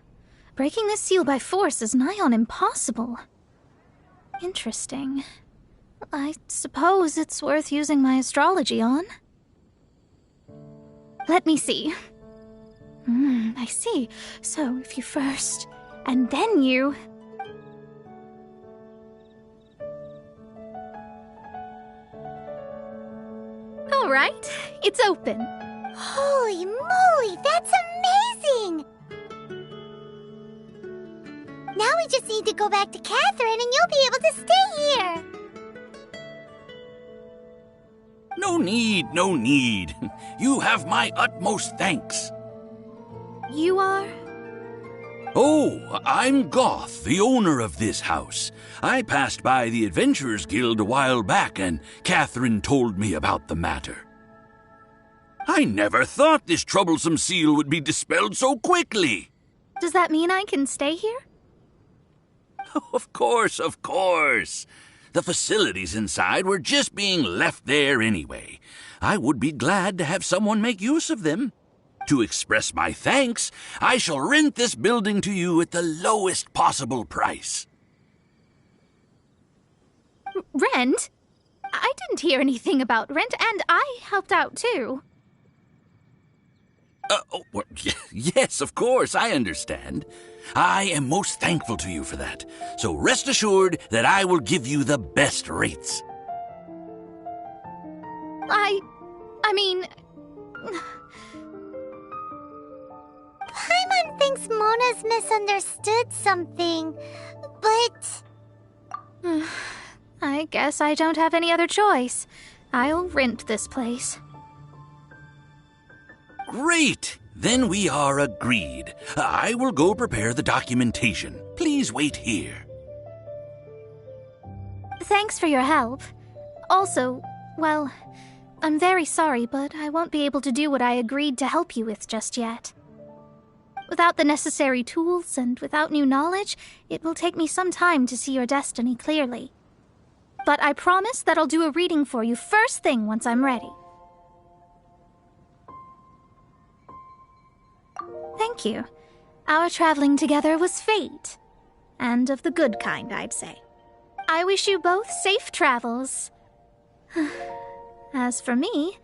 Breaking this seal by force is nigh on impossible. Interesting. I suppose it's worth using my astrology on. Let me see. I see. So if you first, and then you... All right, it's open. Holy moly, that's amazing! Now we just need to go back to Catherine and you'll be able to stay here! No need, no need. You have my utmost thanks. You are? Oh, I'm Goth, the owner of this house. I passed by the Adventurers Guild a while back and Catherine told me about the matter. I never thought this troublesome seal would be dispelled so quickly. Does that mean I can stay here? Of course, of course. The facilities inside were just being left there anyway. I would be glad to have someone make use of them. To express my thanks, I shall rent this building to you at the lowest possible price. Rent? I didn't hear anything about rent, and I helped out too. Yes, of course, I understand. I am most thankful to you for that. So rest assured that I will give you the best rates. I mean... Paimon thinks Mona's misunderstood something, but... I guess I don't have any other choice. I'll rent this place. Great! Then we are agreed. I will go prepare the documentation. Please wait here. Thanks for your help. Also, well, I'm very sorry, but I won't be able to do what I agreed to help you with just yet. Without the necessary tools and without new knowledge, it will take me some time to see your destiny clearly. But I promise that I'll do a reading for you first thing once I'm ready. Thank you. Our traveling together was fate. And of the good kind, I'd say. I wish you both safe travels. As for me,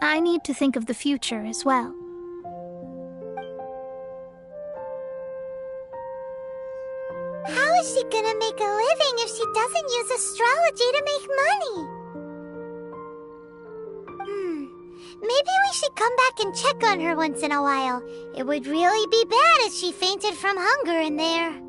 I need to think of the future as well. How is she gonna make a living if she doesn't use astrology to make money? Maybe we should come back and check on her once in a while. It would really be bad if she fainted from hunger in there.